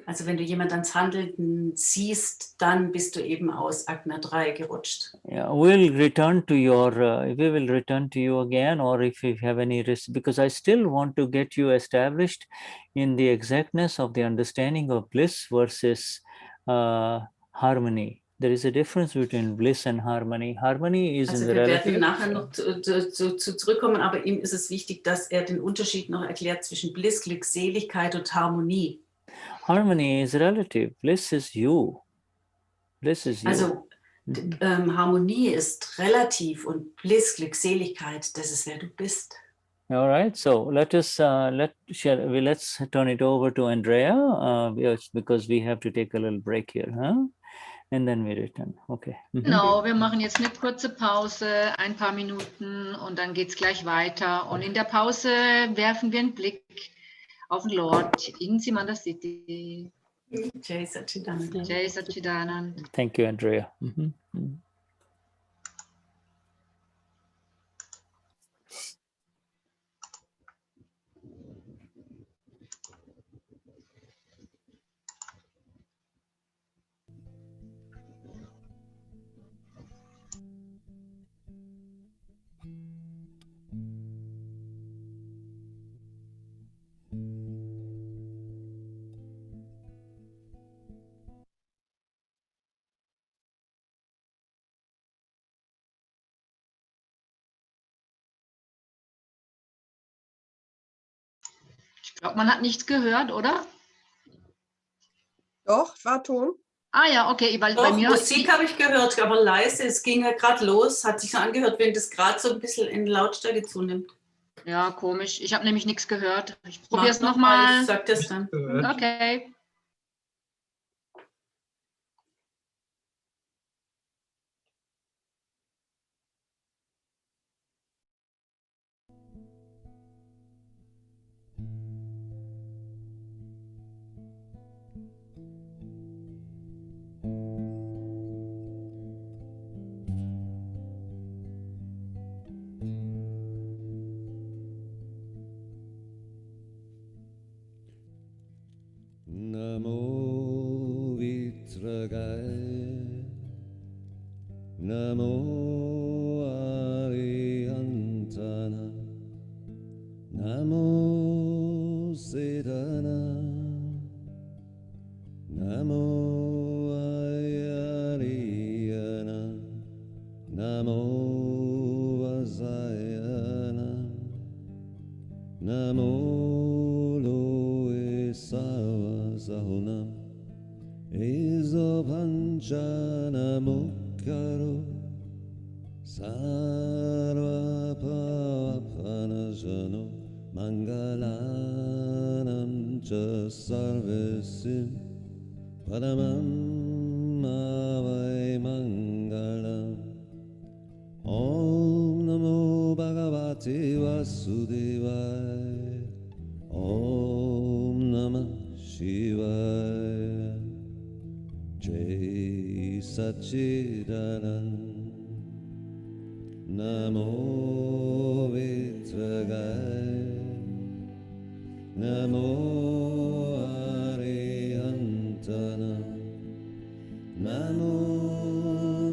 Also wenn du jemanden ans Handeln siehst, dann bist du eben aus Agna 3 gerutscht. Yeah, we will return to you again, or if you have any risk, because I still want to get you established in the exactness of the understanding of bliss versus harmony. There is a difference between bliss and harmony. Harmony is in the relative. Wir werden nachher noch zurückkommen, aber ihm ist es wichtig, dass den Unterschied noch erklärt zwischen Bliss, Glückseligkeit und Harmonie. Harmony is relative. Bliss is you. Bliss is you. Also Harmonie ist relativ und Bliss, Glückseligkeit, das ist wer du bist. All right, so let's turn it over to Andrea because we have to take a little break here, huh? And then we return. Okay. Genau, wir machen jetzt eine kurze Pause, ein paar Minuten und dann geht es gleich weiter. Und in der Pause werfen wir einen Blick auf den Lord in Simanda City. Jai Satchidanand. Jai Satchidanand. Thank you, Andrea. Ich glaube, man hat nichts gehört, oder? Doch, war Ton. Ah ja, okay, weil Doch, bei mir... Musik habe ich gehört, aber leise. Es ging ja gerade los. Hat sich so angehört, wenn das gerade so ein bisschen in Lautstärke zunimmt. Ja, komisch. Ich habe nämlich nichts gehört. Ich probiere es Mach nochmal. Ich sag das dann. Okay. Namo Vitragaya, Namo Arihantana, Namo Siddhana, Namo Ayariyana, Namo Vazayana, Namo Sahunam Isopanchana Mukkaro Sarva Pavanajano Mangalanam Cha Sarvasim Padamam Avai Mangalam Om Namo Bhagavate Vasudevaya Om Namah Shivaya Jai Satchidanand Namo Vitragaya Namo Arihantana Namo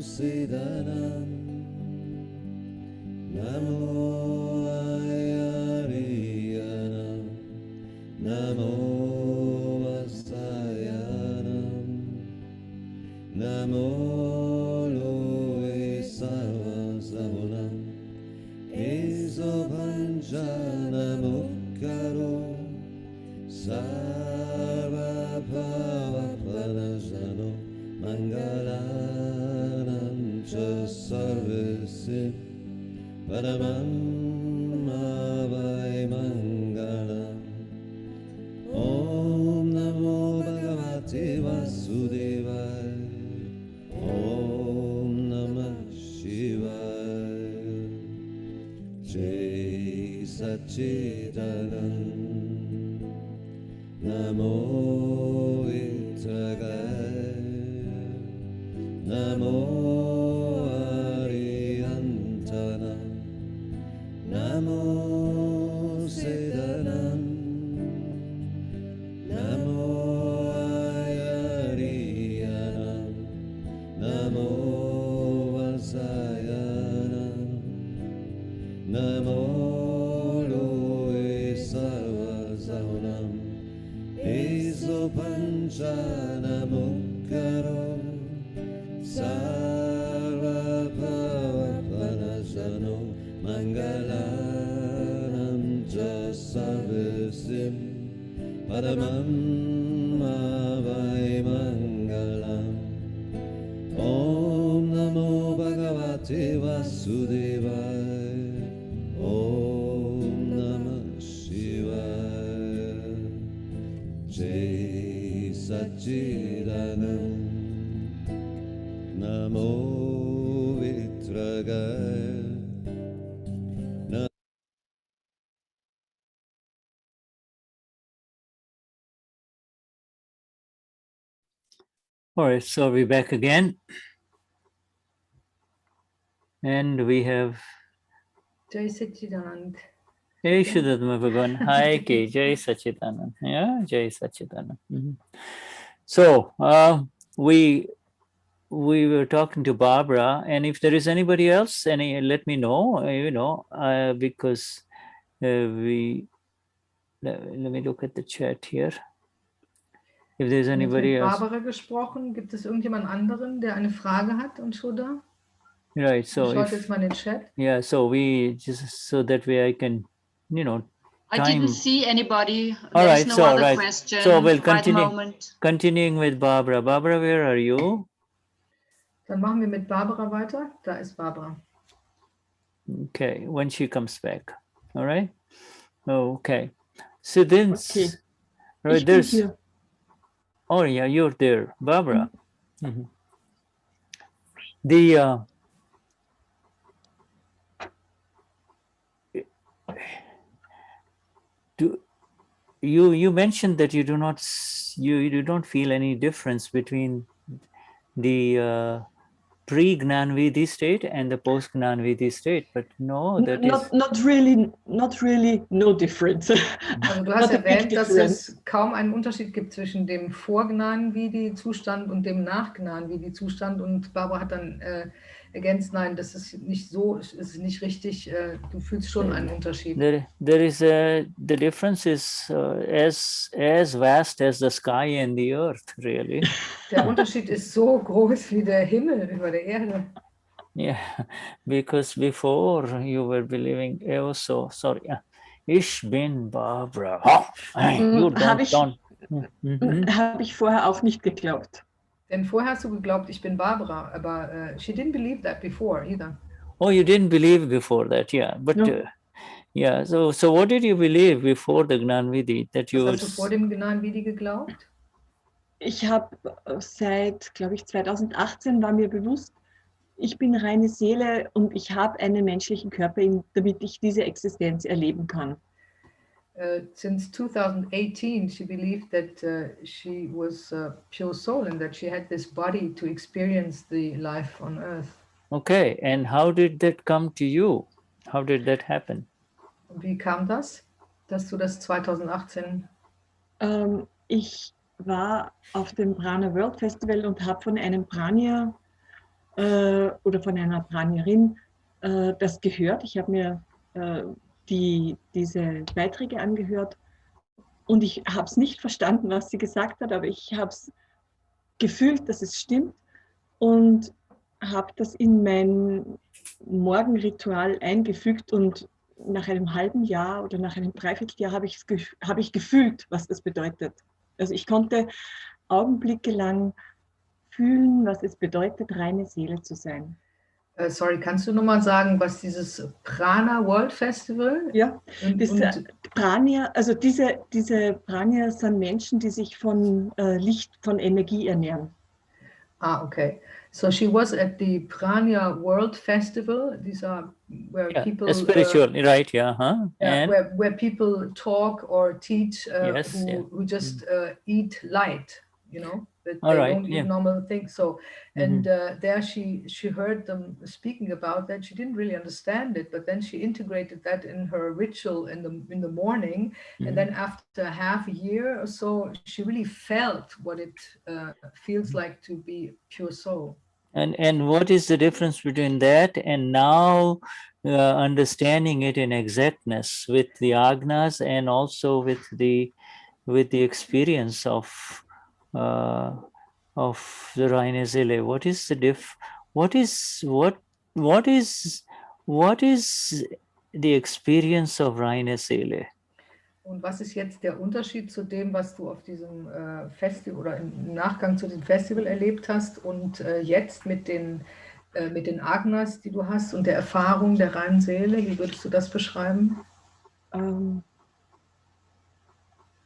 Siddhana Namo Ayariyana Namo Namo Loe Sarva Sahunam Isopanchana Mukkaro Sarva Pavapanajano Mangalanam Cha Sarvasim Padamam Avai Mangalam Om Namo Bhagavate Vasudevaya Om Namah Shivaya Jai Satchidanand Namo Vitragaya Namo Arihantana Namo Siddhana Namo Ayariyana Namo Vasayana Namo Loe Sarva Sahunam Isopanchana Mukkaro Sarva Pavapanajano Mangalanam Cha Sarvasim Padamam Avai Mangalam Om Namo Bhagavate Vasudevaya Om Satchidanam Namo Vitragaya All right, so we're back again. And we have Jai Satchidanand. Jai Shuddhatma Bhagavan. Hi, K. Jai Satchidanand. Yeah, Jai Satchidanand. So we were talking to Barbara, and if there is anybody else, let me know. Because let me look at the chat here. If there's Wir haben jetzt anybody mit else, Barbara gesprochen. Gibt es irgendjemand anderen, der eine Frage hat und Shuddha? right? So Schaut jetzt mal in den Chat. yeah, so we just so that way I can, I didn't see anybody. All There's right, no so other right. question So we'll by the continue. moment. Continuing with Barbara. Barbara, where are you? Dann machen wir mit Barbara weiter. Da ist Barbara. Okay, when she comes back. All right. Okay. So then, Okay. right, Ich bin hier. Oh yeah, you're there, Barbara. The you mentioned that you don't feel any difference between the pre-Gnanvidi state and the post-Gnanvidi state, but no, that is Not really no difference. Also du hast Not a big erwähnt, dass difference. es kaum einen Unterschied gibt zwischen dem Vor-Gnani-Zustand und dem Nach-Gnani-Zustand, und Barbara hat dann ergänzt, nein, das ist nicht so, es ist nicht richtig, du fühlst schon einen Unterschied. there is the difference is as vast as the sky and the earth, really. Der Unterschied ist so groß wie der Himmel über der Erde. Yeah, because before you were believing, so sorry, ich bin Barbara. You don't. Habe ich vorher auch nicht geglaubt. Denn vorher hast du geglaubt, ich bin Barbara, aber she didn't believe that before either. Oh, you didn't believe before that, yeah. But No. yeah, so what did you believe before the Gnanvidi? That you Was hast du vor dem Gnanvidi geglaubt? Ich habe seit, glaube ich, 2018 war mir bewusst, ich bin reine Seele und ich habe einen menschlichen Körper, damit ich diese Existenz erleben kann. Since 2018, she believed that she was pure soul and that she had this body to experience the life on earth. Okay, and how did that come to you? How did that happen? Wie kam das, dass du das 2018? Ich war auf dem Prana World Festival und habe von einem Pranier oder von einer Pranierin das gehört. Ich habe mir diese Beiträge angehört und ich habe es nicht verstanden, was sie gesagt hat, aber ich habe es gefühlt, dass es stimmt und habe das in mein Morgenritual eingefügt, und nach einem halben Jahr oder nach einem Dreivierteljahr habe ich gefühlt, was das bedeutet. Also ich konnte augenblickelang fühlen, was es bedeutet, reine Seele zu sein. Sorry, kannst du nochmal sagen, was dieses Prana World Festival? Ja, Pranier, also diese Pranier sind Menschen, die sich von Licht, von Energie ernähren. Ah, okay. So she was at the Prana World Festival. These are where people spiritual, right? Yeah, huh? Yeah, And where people talk or teach Yes, who just eat light, that All they right, don't eat yeah. normal things. So, and there she heard them speaking about that. She didn't really understand it, but then she integrated that in her ritual in the morning, and then after half a year or so, she really felt what it feels like to be pure soul. And what is the difference between that and now understanding it in exactness with the agnas and also with the experience of the Reine Seele? What is the what is the experience of Reine Seele? Und was ist jetzt der Unterschied zu dem, was du auf diesem Festival oder im Nachgang zu dem Festival erlebt hast und jetzt mit den Agnas, die du hast und der Erfahrung der reinen Seele? Wie würdest du das beschreiben?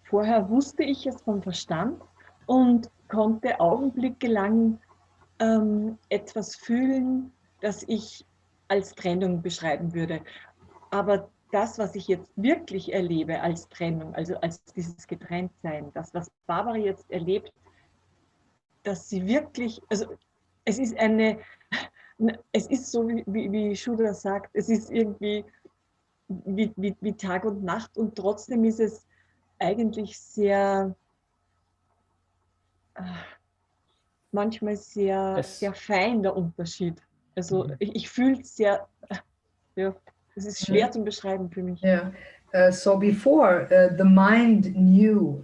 Vorher wusste ich es vom Verstand und konnte augenblickelang etwas fühlen, das ich als Trennung beschreiben würde. Aber das, was ich jetzt wirklich erlebe als Trennung, also als dieses Getrenntsein, das, was Barbara jetzt erlebt, dass sie wirklich, also es ist es ist so, wie Shuddha sagt, es ist irgendwie wie Tag und Nacht und trotzdem ist es eigentlich sehr, manchmal sehr, sehr fein, der Unterschied. Also ich fühle es sehr, ja, es ist schwer zu beschreiben für mich. Yeah. So before the mind knew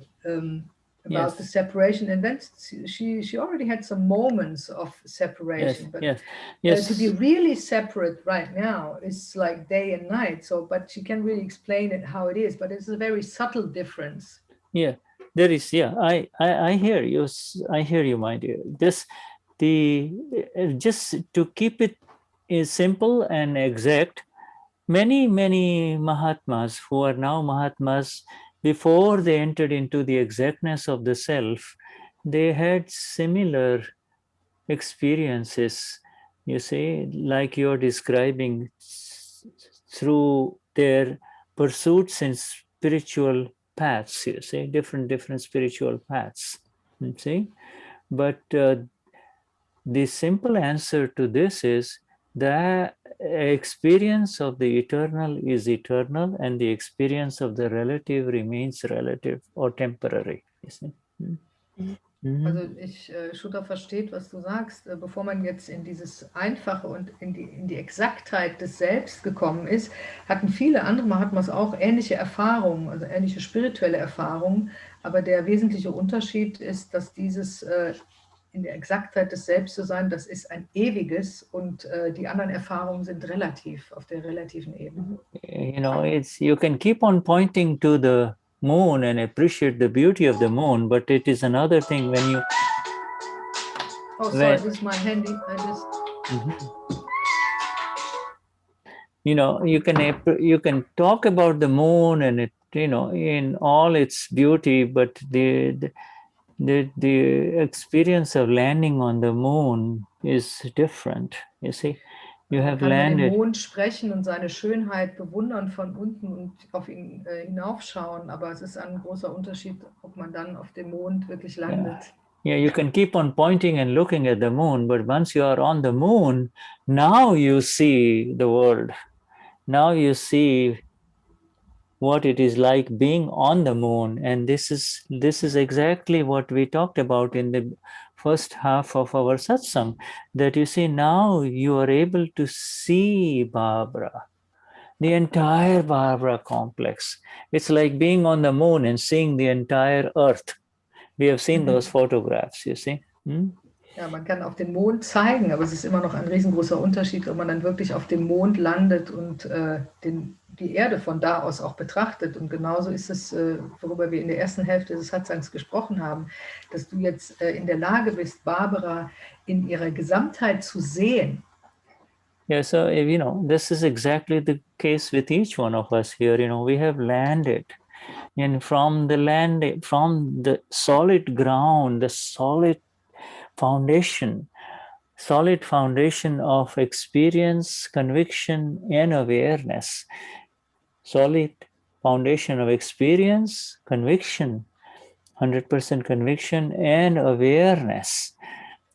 about the separation, and then she already had some moments of separation. But to be really separate right now is like day and night. So, but she can really explain it how it is. But it's a very subtle difference. Yeah, there is. Yeah, I hear you. I hear you, my dear. Just to keep it simple and exact. Many Mahatmas who are now Mahatmas, before they entered into the exactness of the self, they had similar experiences, you see, like you're describing, through their pursuits in spiritual paths, you see, different spiritual paths, you see. But the simple answer to this is the experience of the eternal is eternal, and the experience of the relative remains relative or temporary. You see? Also Shuddha versteht, was du sagst. Bevor man jetzt in dieses Einfache und in die Exaktheit des Selbst gekommen ist, hatten viele andere Mahatmas auch ähnliche Erfahrungen, also ähnliche spirituelle Erfahrungen. Aber der wesentliche Unterschied ist, dass dieses in der Exaktheit des Selbst zu sein, das ist ein ewiges, und die anderen Erfahrungen sind relativ, auf der relativen Ebene. You know, you can keep on pointing to the moon and appreciate the beauty of the moon, but it is another thing when you... Oh, sorry, this is my handy. I just... You know, you can talk about the moon and it, you know, in all its beauty, but the experience of landing on the moon is different. You see, you have landed. Man den Mond sprechen und seine Schönheit bewundern von unten und auf ihn hinaufschauen, aber es ist ein großer Unterschied, ob man dann auf dem Mond wirklich landet. Yeah, you can keep on pointing and looking at the moon, but once you are on the moon, now you see the world. Now you see what it is like being on the moon, and this is exactly what we talked about in the first half of our satsang, that you see now you are able to see Barbara, the entire Barbara complex. It's like being on the moon and seeing the entire earth. We have seen those photographs, you see. Ja, man kann auf den Mond zeigen, aber es ist immer noch ein riesengroßer Unterschied, ob man dann wirklich auf dem Mond landet und die Erde von da aus auch betrachtet. Und genauso ist es, worüber wir in der ersten Hälfte des Satsangs gesprochen haben, dass du jetzt in der Lage bist, Barbara in ihrer Gesamtheit zu sehen. Yeah, so you know, this is exactly the case with each one of us here. You know, we have landed, and from the solid ground, the solid foundation of experience, conviction, and awareness. Solid foundation of experience, conviction, 100% conviction, and awareness.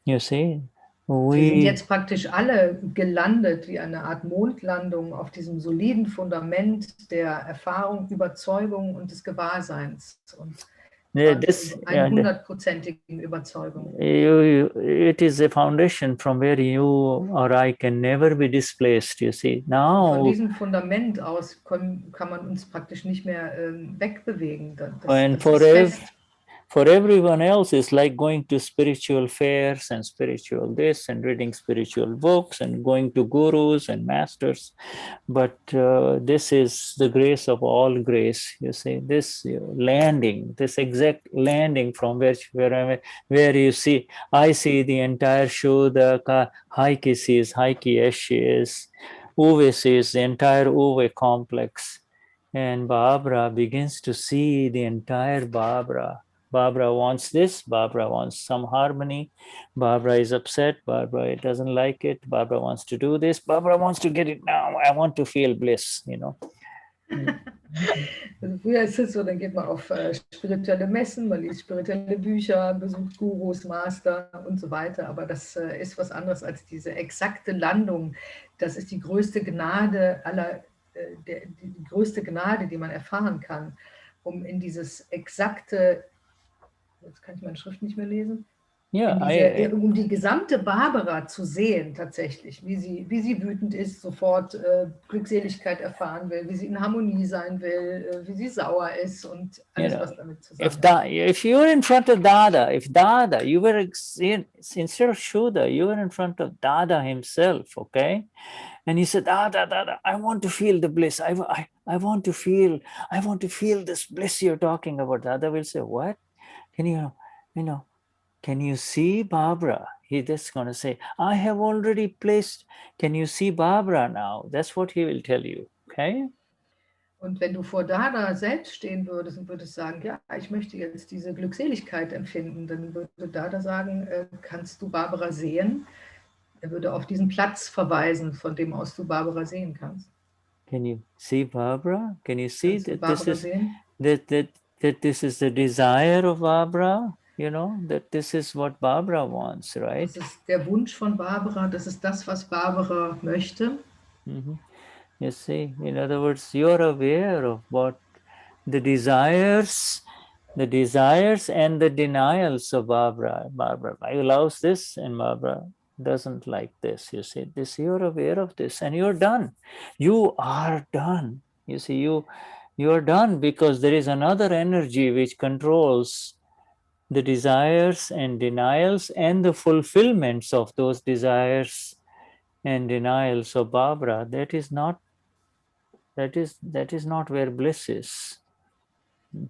You see, wir sind jetzt praktisch alle gelandet wie eine Art Mondlandung auf diesem soliden Fundament der Erfahrung, Überzeugung und des Gewahrseins. Und eine 100%ige Überzeugung. It is a foundation from where you or I can never be displaced, you see. Now, von diesem Fundament aus kann man uns praktisch nicht mehr wegbewegen. For everyone else, it's like going to spiritual fairs and spiritual this and reading spiritual books and going to gurus and masters. But this is the grace of all grace, you see, this landing, this exact landing from where you see, I see the entire Shuddha, Heike sees, Heike as she is, Uwe sees the entire Uwe complex, and Barbara begins to see the entire Barbara Barbara wants this, Barbara wants some harmony, Barbara is upset, Barbara doesn't like it, Barbara wants to do this, Barbara wants to get it now, I want to feel bliss, you know. Also früher ist es so, dann geht man auf spirituelle Messen, man liest spirituelle Bücher, besucht Gurus, Master und so weiter. Aber das ist was anderes als diese exakte Landung. Das ist die größte Gnade aller, die größte Gnade, die man erfahren kann, um in dieses exakte, jetzt kann ich meine Schrift nicht mehr lesen, Yeah, um die gesamte Barbara zu sehen tatsächlich, wie sie wütend ist, sofort Glückseligkeit erfahren will, wie sie in Harmonie sein will, wie sie sauer ist und alles, was damit zusammenhängt. If you were in front of Dada, you were instead of Shuddha, you were in front of Dada himself, okay? And he said, Dada, I want to feel the bliss. I want to feel this bliss you're talking about. Dada will say, what? Can you see Barbara? He just going to say, I have already placed, can you see Barbara now? That's what he will tell you, okay? Und wenn du vor Dada selbst stehen würdest und würdest sagen, ja, ich möchte jetzt diese Glückseligkeit empfinden, dann würde Dada sagen, kannst du Barbara sehen? Er würde auf diesen Platz verweisen, von dem aus du Barbara sehen kannst. Can you see Barbara? Can you see that this is that this is the desire of Barbara? You know, that this is what Barbara wants, right? Das ist der Wunsch von Barbara, das ist das, was Barbara möchte. You see, in other words, you're aware of what the desires and the denials of Barbara. Barbara loves this and Barbara doesn't like this. You see, this, you're aware of this and you're done. You are done. You see, you're done because there is another energy which controls the desires and denials and the fulfillments of those desires and denials of Barbara. That is not where bliss is.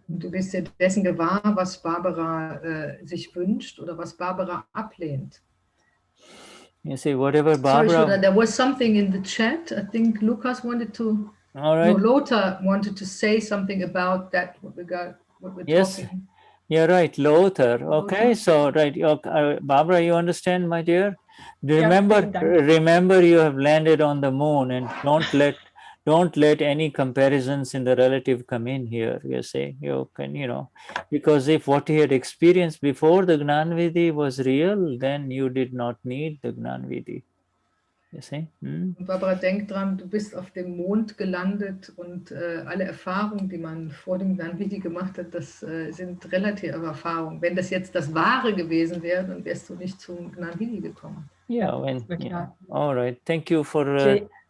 Du bist dir dessen gewahr, was Barbara sich wünscht oder was Barbara ablehnt. You see, whatever Barbara... Sorry, Shuddha, there was something in the chat. I think Lucas wanted to... All right. No, Lothar wanted to say something about that, what we're talking. Yeah, right, Lothar. Okay, so, right, Barbara, you understand, my dear? Remember, you have landed on the moon, and don't let any comparisons in the relative come in here. You see, you can, because if what he had experienced before the Gnani Vidhi was real, then you did not need the Gnani Vidhi. You see? Und Barbara, denk dran, du bist auf dem Mond gelandet und alle Erfahrungen, die man vor dem Gnani Vidhi gemacht hat, das sind relative Erfahrungen. Wenn das jetzt das Wahre gewesen wäre, dann wärst du nicht zum Gnani Vidhi gekommen. Yeah. All right. Thank you for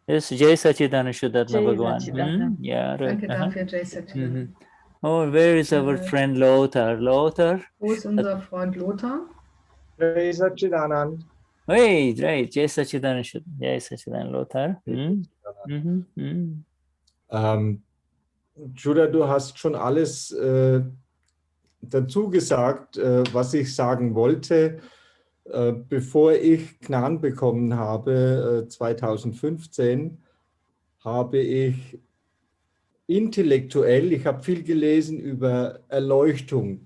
this. Jai Sachidana Vishuddhatma Bhagavan. Yeah, right. Danke dafür, Jai Sachidana. Oh, where is our friend Lothar? Lothar? Wo ist unser Freund Lothar? Jai Sachidana. Hey, right. Jai Sachidana Lothar. Shuddha, du hast schon alles dazu gesagt, was ich sagen wollte. Bevor ich Gnani bekommen habe, 2015, habe ich intellektuell, ich habe viel gelesen über Erleuchtung,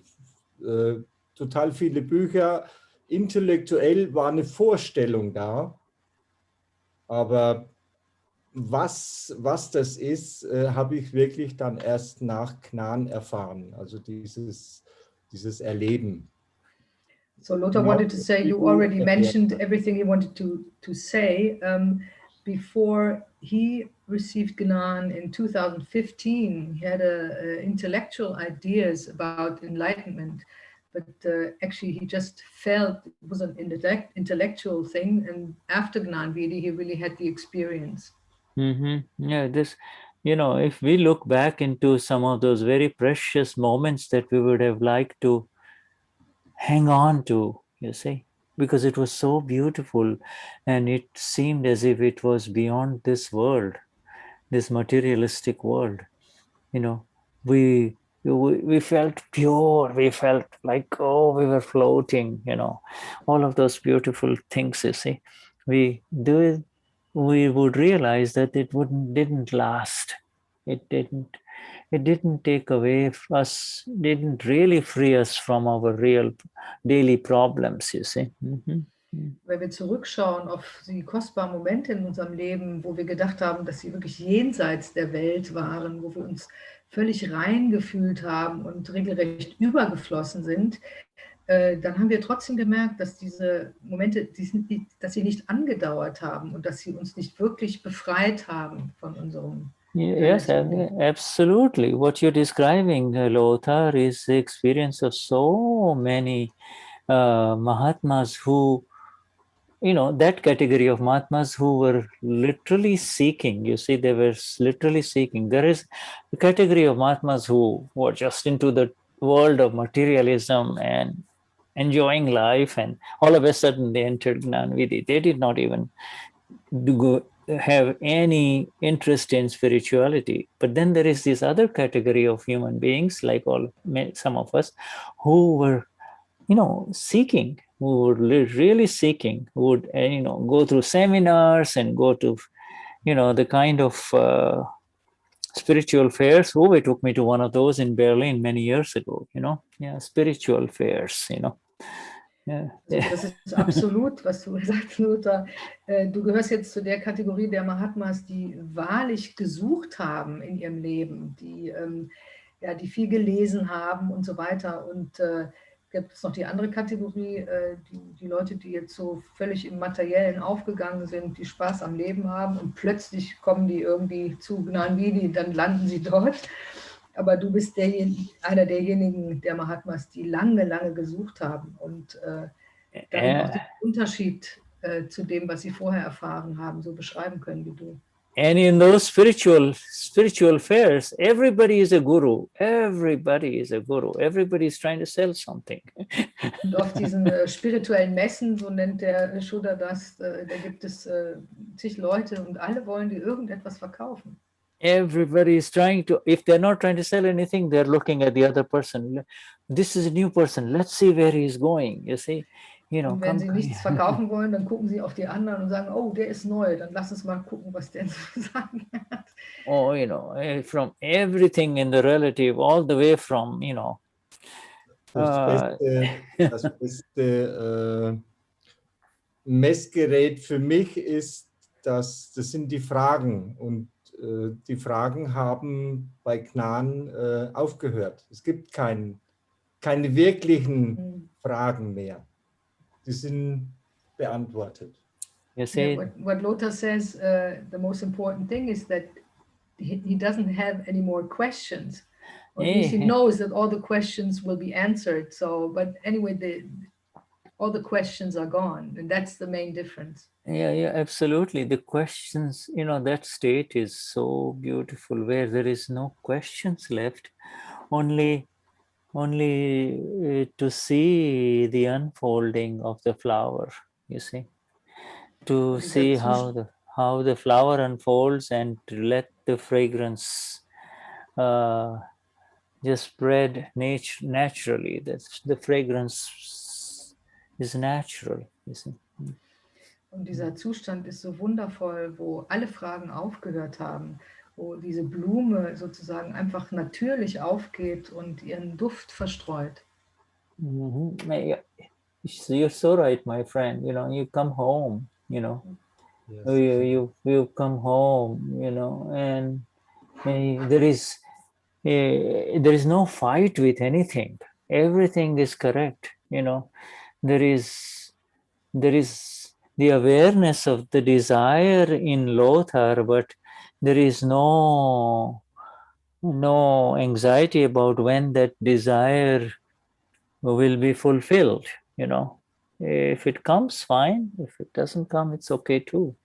total viele Bücher. Intellektuell war eine Vorstellung da, aber was das ist, habe ich wirklich dann erst nach Gnani erfahren, also dieses Erleben. So Lothar wanted to say, you already mentioned everything he wanted to say. Before he received Gnani in 2015, he had intellectual ideas about enlightenment, but actually he just felt it was an intellectual thing, and after Gnani Vidhi, he really had the experience. Yeah, this, if we look back into some of those very precious moments that we would have liked to hang on to, you see, because it was so beautiful and it seemed as if it was beyond this world, this materialistic world. We felt pure, we felt like, we were floating, all of those beautiful things, you see. We would realize that it didn't last. It it didn't take away us, didn't really free us from our real daily problems, you see. Wenn wir zurückschauen auf die kostbaren Momente in unserem Leben, wo wir gedacht haben, dass sie wirklich jenseits der Welt waren, wo wir uns völlig rein gefühlt haben und regelrecht übergeflossen sind, dann haben wir trotzdem gemerkt, dass diese Momente, dass sie nicht angedauert haben und dass sie uns nicht wirklich befreit haben von unserem Yes, absolutely. What you're describing, Lothar, is the experience of so many Mahatmas who, that category of Mahatmas who were literally seeking. You see, they were literally seeking. There is a category of Mahatmas who were just into the world of materialism and enjoying life, and all of a sudden they entered Gnanvidhi. They did not even have any interest in spirituality. But then there is this other category of human beings, like some of us, who were seeking, who were really seeking, who would go through seminars and go to the kind of spiritual fairs. It took me to one of those in Berlin many years ago. Spiritual fairs. Also das ist absolut, was du sagst, Lothar. Du gehörst jetzt zu der Kategorie der Mahatmas, die wahrlich gesucht haben in ihrem Leben, die viel gelesen haben und so weiter. Und gibt es noch die andere Kategorie, die Leute, die jetzt so völlig im Materiellen aufgegangen sind, die Spaß am Leben haben und plötzlich kommen die irgendwie zu Gnanvidhi, dann landen sie dort. Aber du bist einer derjenigen, der Mahatmas, die lange, lange gesucht haben und dann auch den Unterschied zu dem, was sie vorher erfahren haben, so beschreiben können wie du. And in those spiritual fairs, everybody is a guru. Everybody is a guru. Everybody is trying to sell something. Und auf diesen spirituellen Messen, so nennt der Shuddha das, da gibt es zig Leute und alle wollen dir irgendetwas verkaufen. Everybody is trying to, if they're not trying to sell anything, they're looking at the other person. This is a new person. Let's see where he's going. You see, und wenn sie nichts verkaufen wollen, dann gucken sie auf die anderen und sagen, oh, der ist neu, dann lass uns mal gucken, was der zu sagen hat. Oh, from everything in the relative, all the way from, Das beste Messgerät für mich ist, das sind die Fragen, und die Fragen haben bei Gnan aufgehört. Es gibt keine wirklichen Fragen mehr. Die sind beantwortet. You see, what Lothar says, the most important thing is that he doesn't have any more questions. Or at least he knows that all the questions will be answered. So, but anyway, all the questions are gone, and that's the main difference. Yeah, absolutely. The questions, that state is so beautiful, where there is no questions left, only to see the unfolding of the flower. You see, to see how the flower unfolds, and to let the fragrance just spread naturally. That's the fragrance is natural. You see. Und dieser Zustand ist so wundervoll, wo alle Fragen aufgehört haben, wo diese Blume sozusagen einfach natürlich aufgeht und ihren Duft verstreut. You're so right, my friend. You come home. Yes. You come home. And there is no fight with anything. Everything is correct. There is the awareness of the desire in Lothar, but there is no anxiety about when that desire will be fulfilled. If it comes, fine. If it doesn't come, it's okay too.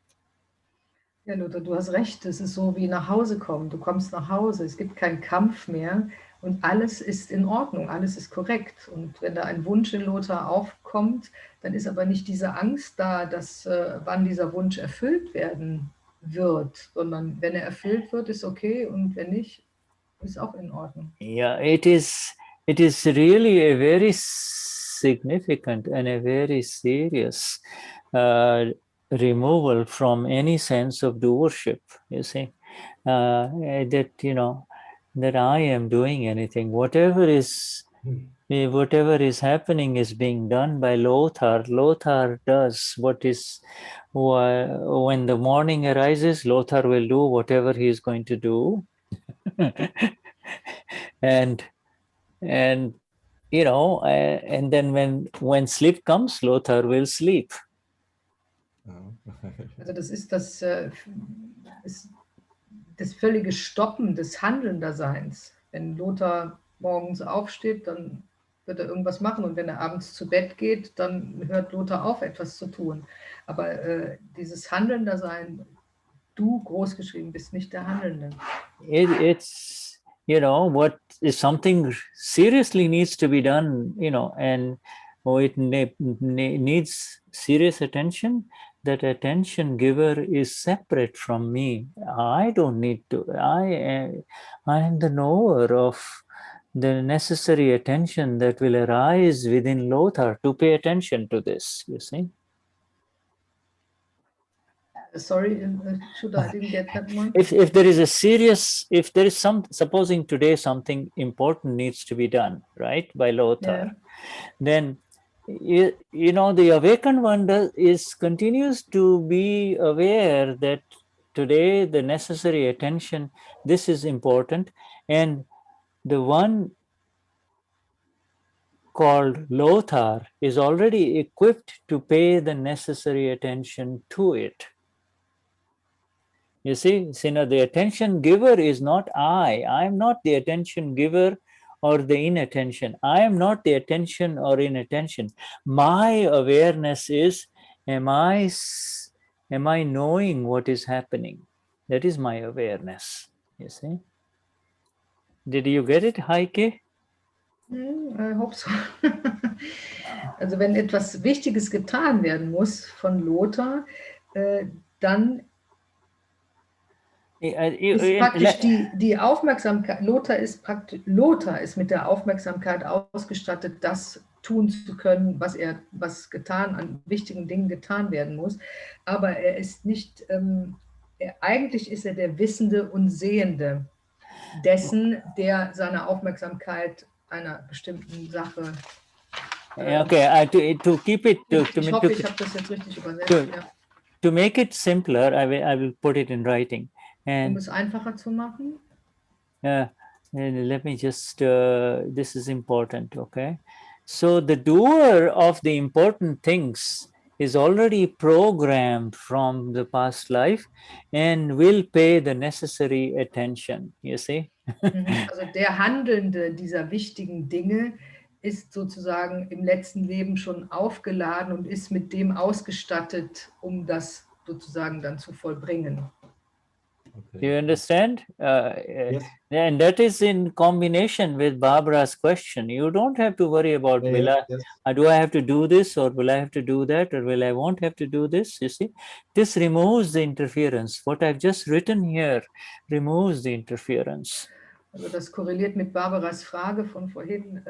Ja, Lothar, du hast recht. Es ist so wie nach Hause kommen. Du kommst nach Hause, es gibt keinen Kampf mehr und alles ist in Ordnung, alles ist korrekt. Und wenn da ein Wunsch in Lothar aufkommt, dann ist aber nicht diese Angst da, dass wann dieser Wunsch erfüllt werden wird, sondern wenn er erfüllt wird, ist okay, und wenn nicht, ist auch in Ordnung. Yeah, it is really a very significant and a very serious removal from any sense of doership. You see, that that I am doing anything. Whatever is happening is being done by Lothar. Lothar does what is, when the morning arises, Lothar will do whatever he is going to do. and and then when sleep comes, Lothar will sleep. Also das ist das völlige Stoppen des Handelndaseins. Wenn Lothar morgens aufsteht, dann wird er irgendwas machen, und wenn er abends zu Bett geht, dann hört Lothar auf, etwas zu tun. Aber dieses Handelndasein, du großgeschrieben bist nicht der Handelnde. It's what is something seriously needs to be done, and it needs serious attention. That attention giver is separate from me. I don't need to. I am the knower of the necessary attention that will arise within Lothar to pay attention to this. You see. Sorry, Shuddha, I didn't get that one. If there is supposing today something important needs to be done, right, by Lothar, then the awakened one continues to be aware that today the necessary attention, this is important, and the one called Lothar is already equipped to pay the necessary attention to it. You see, the attention giver is not I. I am not the attention giver or the inattention. I am not the attention or inattention. My awareness is, am I knowing what is happening? That is my awareness. You see. Did you get it, Heike? I hope so. Also wenn etwas Wichtiges getan werden muss von Lothar, dann ist praktisch die Aufmerksamkeit, Lothar ist mit der Aufmerksamkeit ausgestattet, das tun zu können, was an wichtigen Dingen getan werden muss. Aber er ist nicht, eigentlich ist er der Wissende und Sehende dessen, der seine Aufmerksamkeit einer bestimmten Sache. Okay, to keep it. Ich hoffe, ich habe das jetzt richtig übersetzt. To make it simpler, I will put it in writing. And, es einfacher zu machen. Let me just. This is important. Okay, so the doer of the important things is already programmed from the past life and will pay the necessary attention. You see. Also der Handelnde dieser wichtigen Dinge ist sozusagen im letzten Leben schon aufgeladen und ist mit dem ausgestattet, um das sozusagen dann zu vollbringen. Do you understand? Yes. And that is in combination with Barbara's question. You don't have to worry about do I have to do this, or will I have to do that, or will I won't have to do this? You see, this removes the interference. What I've just written here removes the interference. Also das korreliert mit Barbaras Frage von vorhin.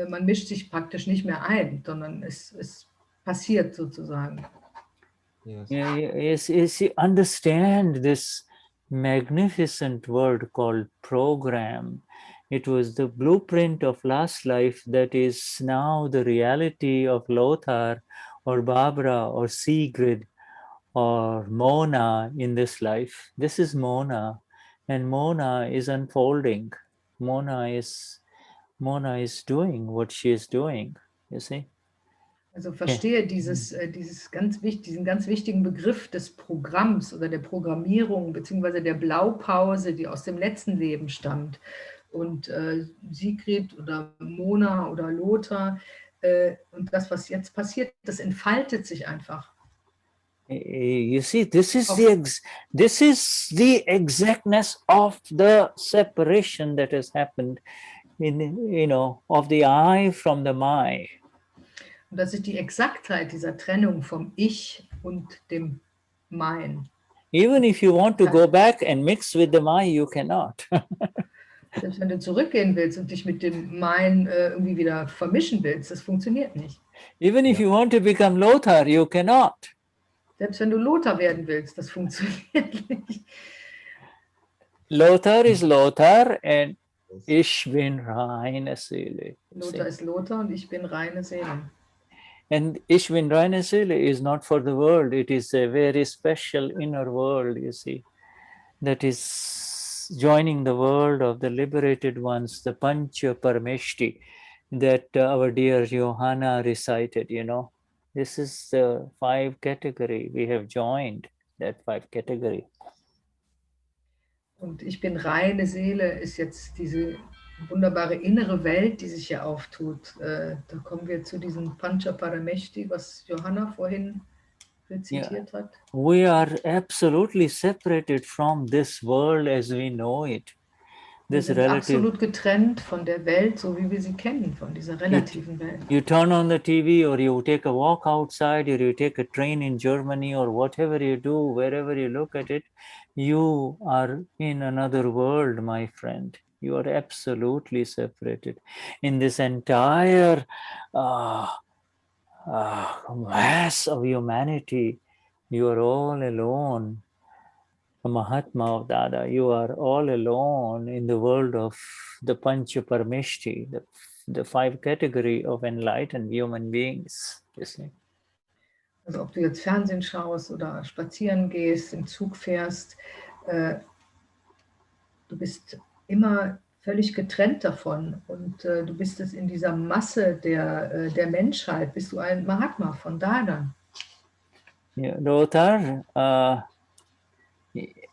Man mischt sich praktisch nicht mehr ein, sondern es passiert sozusagen. Yes, you understand this magnificent word called program. It was the blueprint of last life that is now the reality of Lothar or Barbara or Sigrid or Mona in this life. This is Mona, and Mona is unfolding. Mona is doing what she is doing, you see. Also verstehe diesen ganz wichtigen Begriff des Programms oder der Programmierung beziehungsweise der Blaupause, die aus dem letzten Leben stammt. Und Sigrid oder Mona oder Lothar und das, was jetzt passiert, das entfaltet sich einfach. You see, this is the exactness of the separation that has happened of the I from the my. Und das ist die Exaktheit dieser Trennung vom Ich und dem Mein. Even if you want to go back and mix with the my, you cannot. Selbst wenn du zurückgehen willst und dich mit dem Mein irgendwie wieder vermischen willst, das funktioniert nicht. Even if you want to become Lothar, you cannot. Selbst wenn du Lothar werden willst, das funktioniert nicht. Lothar is Lothar and ich bin reine Seele. Lothar ist Lothar und ich bin reine Seele. And ich bin reine Seele is not for the world. It is a very special inner world, you see, that is joining the world of the liberated ones, the Pancha Parameshti, that our dear Johanna recited, you know. This is the 5 category. We have joined that 5 category. Und ich bin reine Seele ist jetzt diese wunderbare innere Welt, die sich hier auftut. Da kommen wir zu diesem Pancha Parameshti, was Johanna vorhin rezitiert hat. We are absolutely separated from this world as we know it. Wir sind absolut getrennt von der Welt, so wie wir sie kennen, von dieser relativen Welt. You turn on the TV or you take a walk outside or you take a train in Germany or whatever you do, wherever you look at it, you are in another world, my friend. You are absolutely separated. In this entire mass of humanity, you are all alone. A Mahatma of Dada, you are all alone in the world of the Pancha Parameshti, the 5 category of enlightened human beings. You see. Also ob du jetzt Fernsehen schaust oder spazieren gehst, im Zug fährst, du bist immer völlig getrennt davon und du bist es in dieser Masse der Menschheit, bist du ein Mahatma von Dada. Yeah, Lothar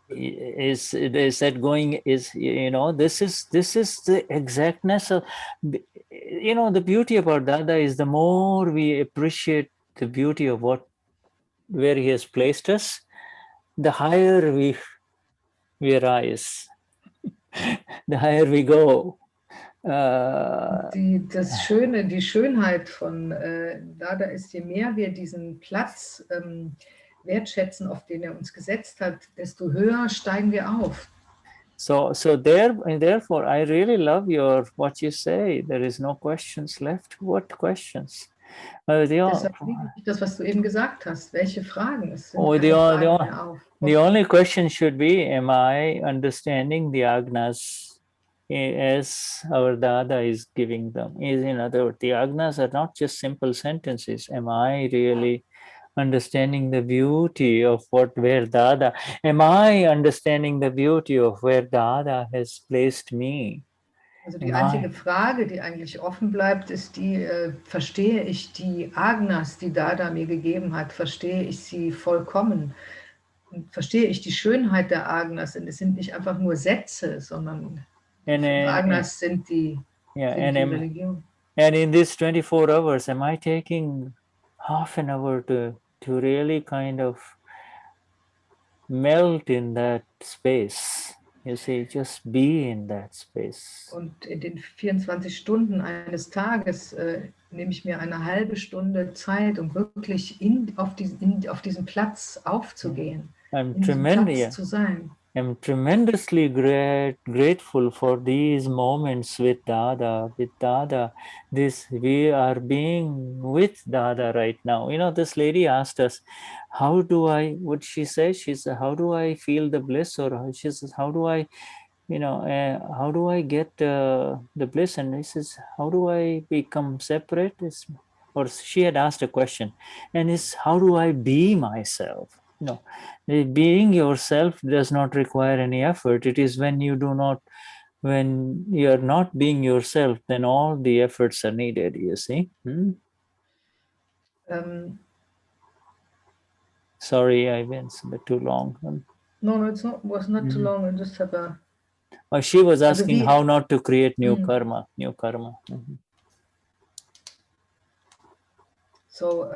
is that going is, you know, this is the exactness of, you know, the beauty about Dada is the more we appreciate the beauty of where he has placed us, the higher we rise, the higher we go. Das Schöne, die Schönheit von Dada ist, je mehr wir diesen Platz wertschätzen, auf den er uns gesetzt hat, desto höher steigen wir auf. So therefore, I really love what you say. There is no questions left. What questions? Deshalb liebe ich das, was du eben gesagt hast. Welche Fragen? Es sind keine Fragen mehr auf. The only question should be, am I understanding the agnas as our Dada is giving them? In other words, the agnas are not just simple sentences. Am I really understanding the beauty of where Dada, am I understanding the beauty of where Dada has placed me? Also die einzige Frage, die eigentlich offen bleibt, ist die, verstehe ich die Agnas, die Dada mir gegeben hat, verstehe ich sie vollkommen? Und verstehe ich die Schönheit der Agnas? Und es sind nicht einfach nur Sätze, sondern Agnas sind die Religion. And in these 24 hours, am I taking half an hour to really kind of melt in that space? You see, just be in that space. Und in den 24 Stunden eines Tages nehme ich mir eine halbe Stunde Zeit, um wirklich auf diesen Platz aufzugehen, in diesem Platz zu sein. I'm tremendously grateful for these moments with Dada. We are being with Dada right now. You know, this lady asked us, what she said? She said, how do I feel the bliss? Or she says, how do I get the bliss? And he says, how do I become separate? Or she had asked a question, and it's, how do I be myself? No, being yourself does not require any effort. It is when you are not being yourself, then all the efforts are needed, you see. Sorry, I went a bit too long. No, it was not too long. I just have a... She was asking how not to create new karma. So,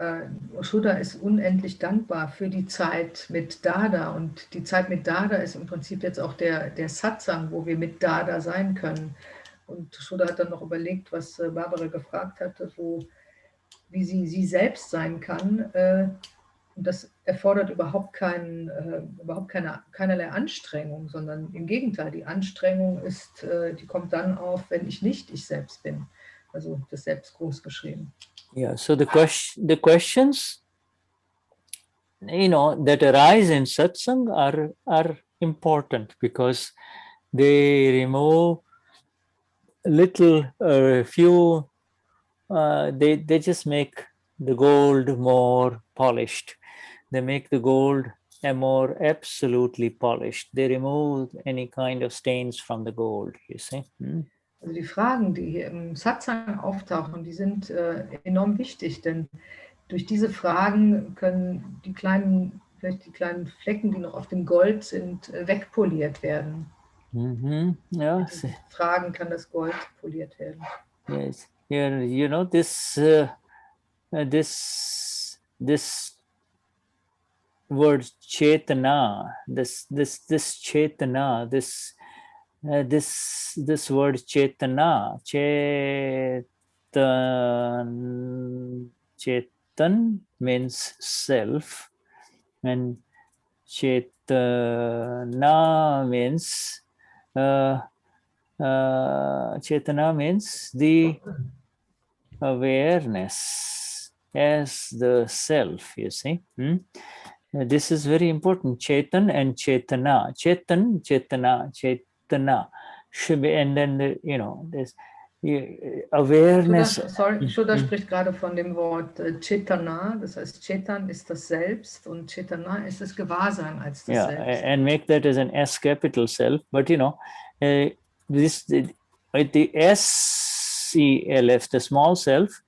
Shuddha ist unendlich dankbar für die Zeit mit Dada, und die Zeit mit Dada ist im Prinzip jetzt auch der Satsang, wo wir mit Dada sein können. Und Shuddha hat dann noch überlegt, was Barbara gefragt hatte, wie sie selbst sein kann. Und das erfordert überhaupt keinerlei Anstrengung, sondern im Gegenteil, die Anstrengung die kommt dann auf, wenn ich nicht ich selbst bin. Also das Selbst groß geschrieben. Yeah, so the questions, you know, that arise in satsang are important, because They remove little few. They just make the gold more polished. They make the gold more absolutely polished. They remove any kind of stains from the gold, you see. Also die Fragen, die hier im Satsang auftauchen, die sind enorm wichtig, denn durch diese Fragen können vielleicht die kleinen Flecken, die noch auf dem Gold sind, wegpoliert werden. Yeah. Mit diesen Fragen kann das Gold poliert werden. Yes. Here, you know, this word chetana, this chetana, this word chetana, chetan means self, and chetana means chetana means the awareness as the self, you see. This is very important. Chetan and chetana. Chetan, chetana, chetana should be, and then you know, this awareness. Shuddha spricht gerade von dem Wort Chetana, das heißt Chetan ist das Selbst und Chetana ist das Gewahrsein als das Selbst. And make that as an S capital self, but you know, this the SELF, the small self,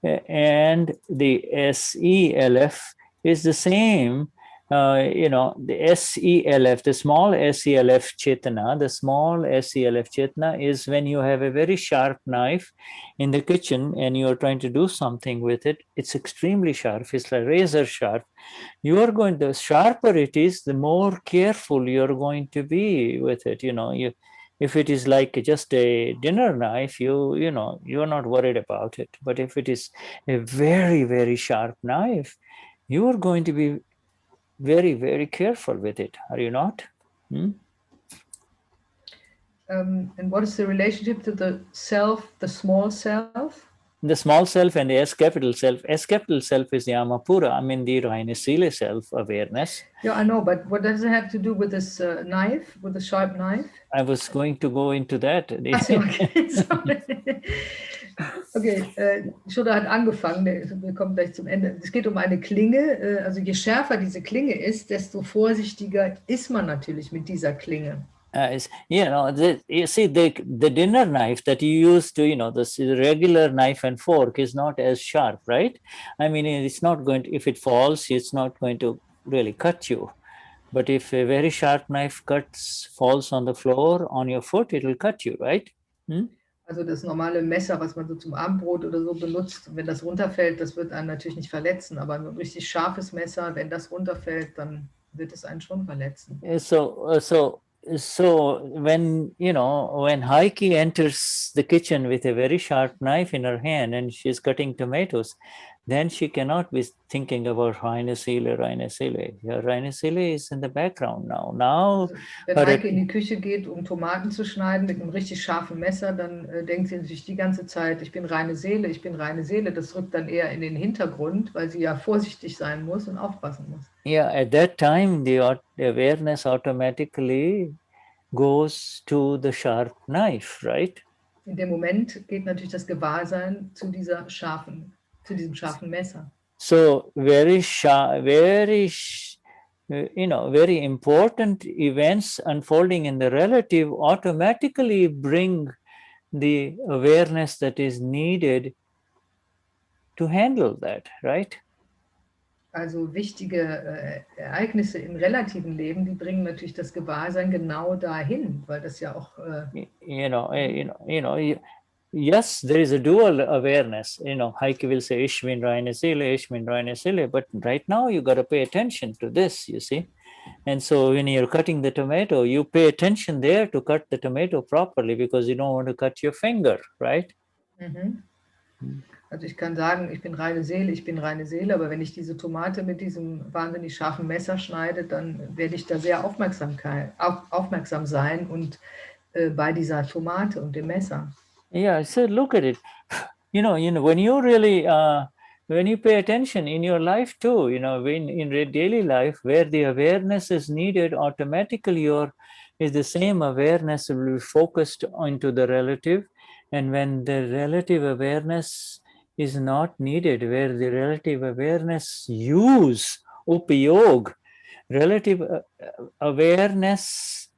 and the SELF is the same. You know, the SELF, the small SELF Chetana, the small SELF Chetana is when you have a very sharp knife in the kitchen and you're trying to do something with it. It's extremely sharp. It's like razor sharp. You are going, the sharper it is, the more careful you're going to be with it. You know, if it is like just a dinner knife, you know, you're not worried about it. But if it is a very, very sharp knife, you are going to be very, very careful with it. Are you not? And what is the relationship to the self, the small self? The small self and the S capital self. S capital self is the Amapura, I mean the Rainisila self-awareness. Yeah, I know, but what does it have to do with this knife, with the sharp knife? I was going to go into that. Okay, sorry. Okay, Shuddha hat angefangen, wir kommen gleich zum Ende. Es geht um eine Klinge, also je schärfer diese Klinge ist, desto vorsichtiger ist man natürlich mit dieser Klinge. You know, you see, the dinner knife that you use to, you know, the regular knife and fork is not as sharp, right? I mean, it's not going to, if it falls, it's not going to really cut you. But if a very sharp knife falls on the floor, on your foot, it will cut you, right? Also das normale Messer, was man so zum Abendbrot oder so benutzt, wenn das runterfällt, das wird einen natürlich nicht verletzen. Aber ein richtig scharfes Messer, wenn das runterfällt, dann wird es einen schon verletzen. So when, you know, when Heike enters the kitchen with a very sharp knife in her hand and she's cutting tomatoes, then she cannot be thinking about Rainisila. Yeah, Rainisila is in the background now. Also, wenn Heike in die Küche geht, um Tomaten zu schneiden mit einem richtig scharfen Messer, dann denkt sie natürlich die ganze Zeit, ich bin reine Seele, ich bin reine Seele. Das rückt dann eher in den Hintergrund, weil sie ja vorsichtig sein muss und aufpassen muss. Yeah, at that time, the awareness automatically goes to the sharp knife, right? In dem Moment geht natürlich das Gewahrsein zu diesem scharfen Messer. So very sharp, you know, very important events unfolding in the relative automatically bring the awareness that is needed to handle that, right? Also wichtige Ereignisse im relativen Leben, die bringen natürlich das Gewahrsein genau dahin, weil das ja auch yes, there is a dual awareness. You know, Heike will say Ishmin Rainisile, but right now you got to pay attention to this, you see. And so when you're cutting the tomato, you pay attention there to cut the tomato properly because you don't want to cut your finger, right? Also ich kann sagen, ich bin reine Seele, aber wenn ich diese Tomate mit diesem wahnsinnig scharfen Messer schneide, dann werde ich da sehr aufmerksam sein und bei dieser Tomate und dem Messer. Yeah, so look at it. You know, when you really, when you pay attention in your life too, you know, in your daily life where the awareness is needed, automatically is the same awareness will be focused onto the relative, and when the relative awareness is not needed, where the relative awareness use, upayog, relative awareness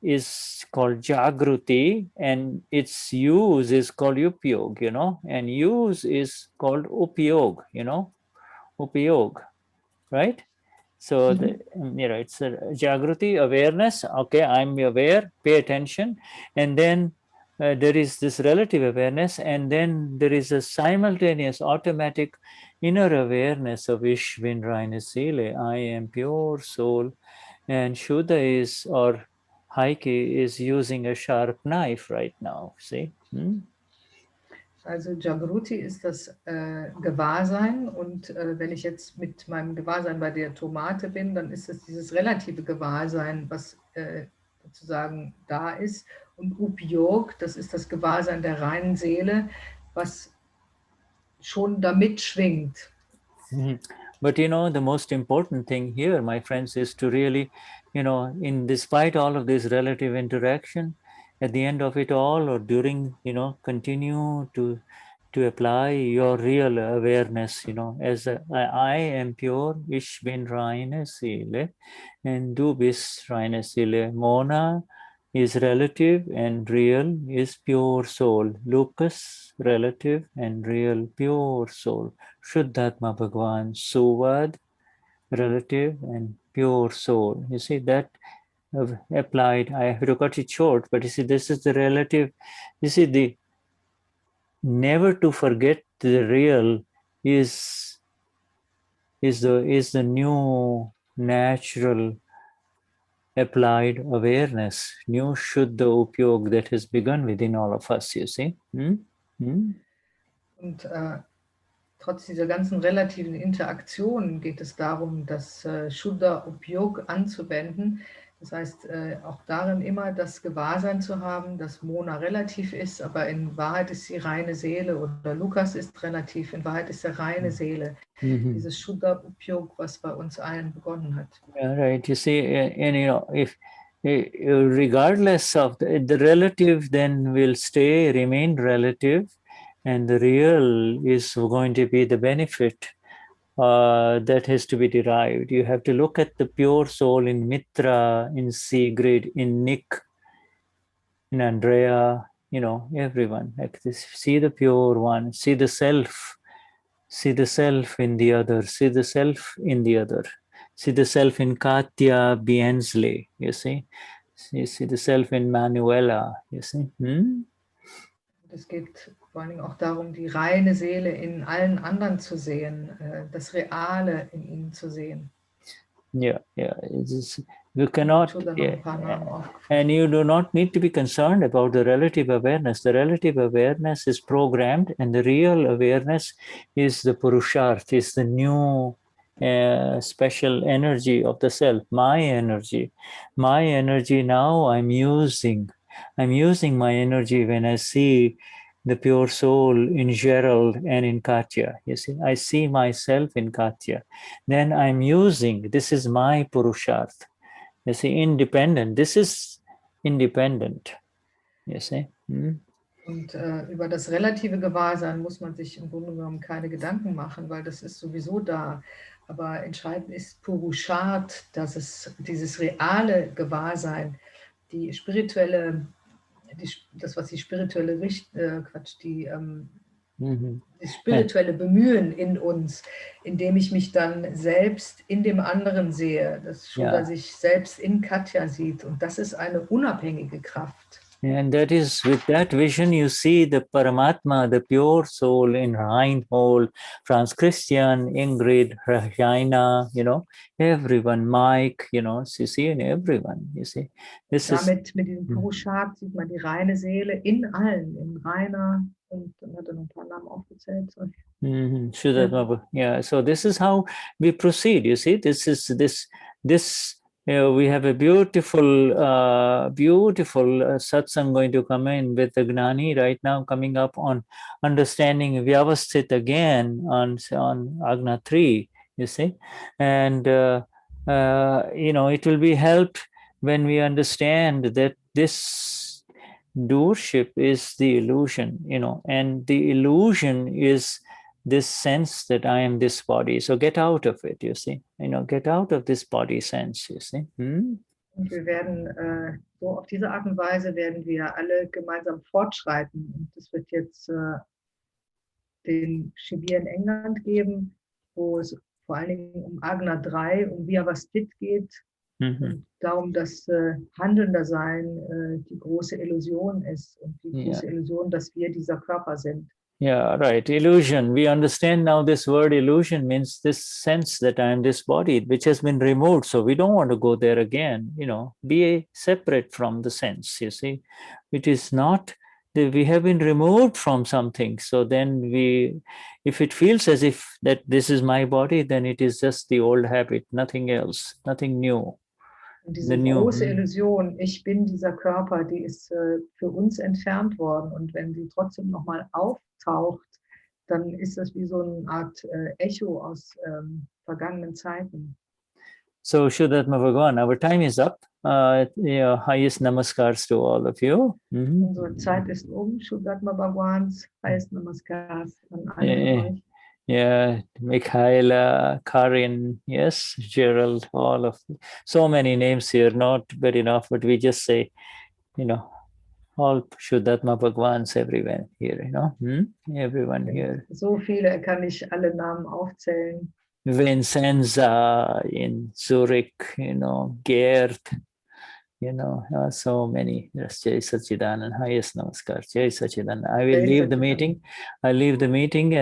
is called jagruti, and its use is called upyog, and use is called upyog, upyog, right? So it's a jagruti, awareness. Okay, I'm aware, pay attention, and then there is this relative awareness, and then there is a simultaneous automatic inner awareness of Ishvin Rainesile, I am pure soul, and Shuddha is, or Heike is using a sharp knife right now, see? Also Jagruti ist das Gewahrsein, und wenn ich jetzt mit meinem Gewahrsein bei der Tomate bin, dann ist es dieses relative Gewahrsein, was sozusagen da ist, und Upyog, das ist das Gewahrsein der reinen Seele, was schon damit schwingt. But the most important thing here, my friends, is to really, in despite all of this relative interaction, at the end of it all, or during, continue to apply your real awareness, as I am pure, ich bin reine Seele, and du bist reine Seele. Mona is relative and real is pure soul. Lucas, relative and real pure soul. Shuddhatma Bhagwan, Suvad, relative and pure soul. You see that applied. I have to cut it short, but you see, this is the relative. You see, the never to forget the real is the new natural applied awareness, new Shuddha Upyog that has begun within all of us, you see. Und trotz dieser ganzen relativen Interaktionen geht es darum, das Shuddha Upyog anzuwenden. Das heißt, auch darin immer das Gewahrsein zu haben, dass Mona relativ ist, aber in Wahrheit ist sie reine Seele, oder Lukas ist relativ, in Wahrheit ist er reine Seele. Dieses Shuddha Upyog, was bei uns allen begonnen hat. Yeah, right. You see, and if regardless of the relative, then will remain relative, and the real is going to be the benefit that has to be derived. You have to look at the pure soul in Mitra, in Sigrid, in Nick, in Andrea, everyone. Like this, see the pure one, see the self in the other, see the self in the other, see the self in Katya Biensley, you see the self in Manuela, you see. Es geht vor allen Dingen auch darum, die reine Seele in allen anderen zu sehen, das Reale in ihnen zu sehen. Yeah. You cannot, and you do not need to be concerned about the relative awareness. The relative awareness is programmed, and the real awareness is the Purusharth, is the new special energy of the self, my energy. My energy now I'm using my energy when I see the pure soul in Gerald and in Katya. You see, I see myself in Katya. Then I'm using, this is my Purusharth. You see, independent. This is independent. You see. Und über das relative Gewahrsein muss man sich im Grunde genommen keine Gedanken machen, weil das ist sowieso da. Aber entscheidend ist Purusharth, dass es dieses reale Gewahrsein, die spirituelle, das, was die spirituelle das spirituelle Bemühen in uns, indem ich mich dann selbst in dem anderen sehe, dass Shuddha sich selbst in Katya sieht, und das ist eine unabhängige Kraft. And that is, with that vision, you see the Paramatma, the pure soul in Reinhold, Franz Christian, Ingrid, Raina, everyone, Mike, you see in everyone, you see. Mit diesem Purusharth sieht man die reine Seele in allen, in Rainer, und dann hat er noch ein paar Namen aufgezählt. Yeah, so this is how we proceed, you see. We have a beautiful satsang going to come in with the Gnani right now, coming up on understanding Vyavasthit again on Agna 3, you see. And, it will be helped when we understand that this doership is the illusion, and the illusion is this sense that I am this body. So get out of it, you see, get out of this body sense, you see. Und wir werden so auf diese Art und Weise werden wir alle gemeinsam fortschreiten. Und es wird jetzt den Shibir in England geben, wo es vor allen Dingen um Agna 3, um Vyavasthit geht. Und darum, dass handelnder Sein die große Illusion ist und die große Illusion, dass wir dieser Körper sind. Yeah, right. Illusion. We understand now this word illusion means this sense that I am this body, which has been removed. So we don't want to go there again, be separate from the sense, you see. It is not, we have been removed from something. So then if it feels as if that this is my body, then it is just the old habit, nothing else, nothing new. Und diese große Illusion, ich bin dieser Körper, die ist für uns entfernt worden. Und wenn sie trotzdem nochmal auftaucht, dann ist das wie so eine Art Echo aus vergangenen Zeiten. So, Vishuddhatma Bhagavan, our time is up. Highest namaskars to all of you. Unsere Zeit ist Vishuddhatma Bhagavans, highest namaskars an alle von euch. Yeah, Michaela, Karin, yes, Gerald, all of them. So many names here, not very enough, but we just say, all Shuddhatma Bhagavans everywhere here, everyone here. So viele, kann ich alle Namen aufzählen. Vincenza in Zurich, Gerd, so many. Yes, Jai Sachidanand, highest namaskar, Jai Sachidanand. I will leave the meeting. I leave the meeting.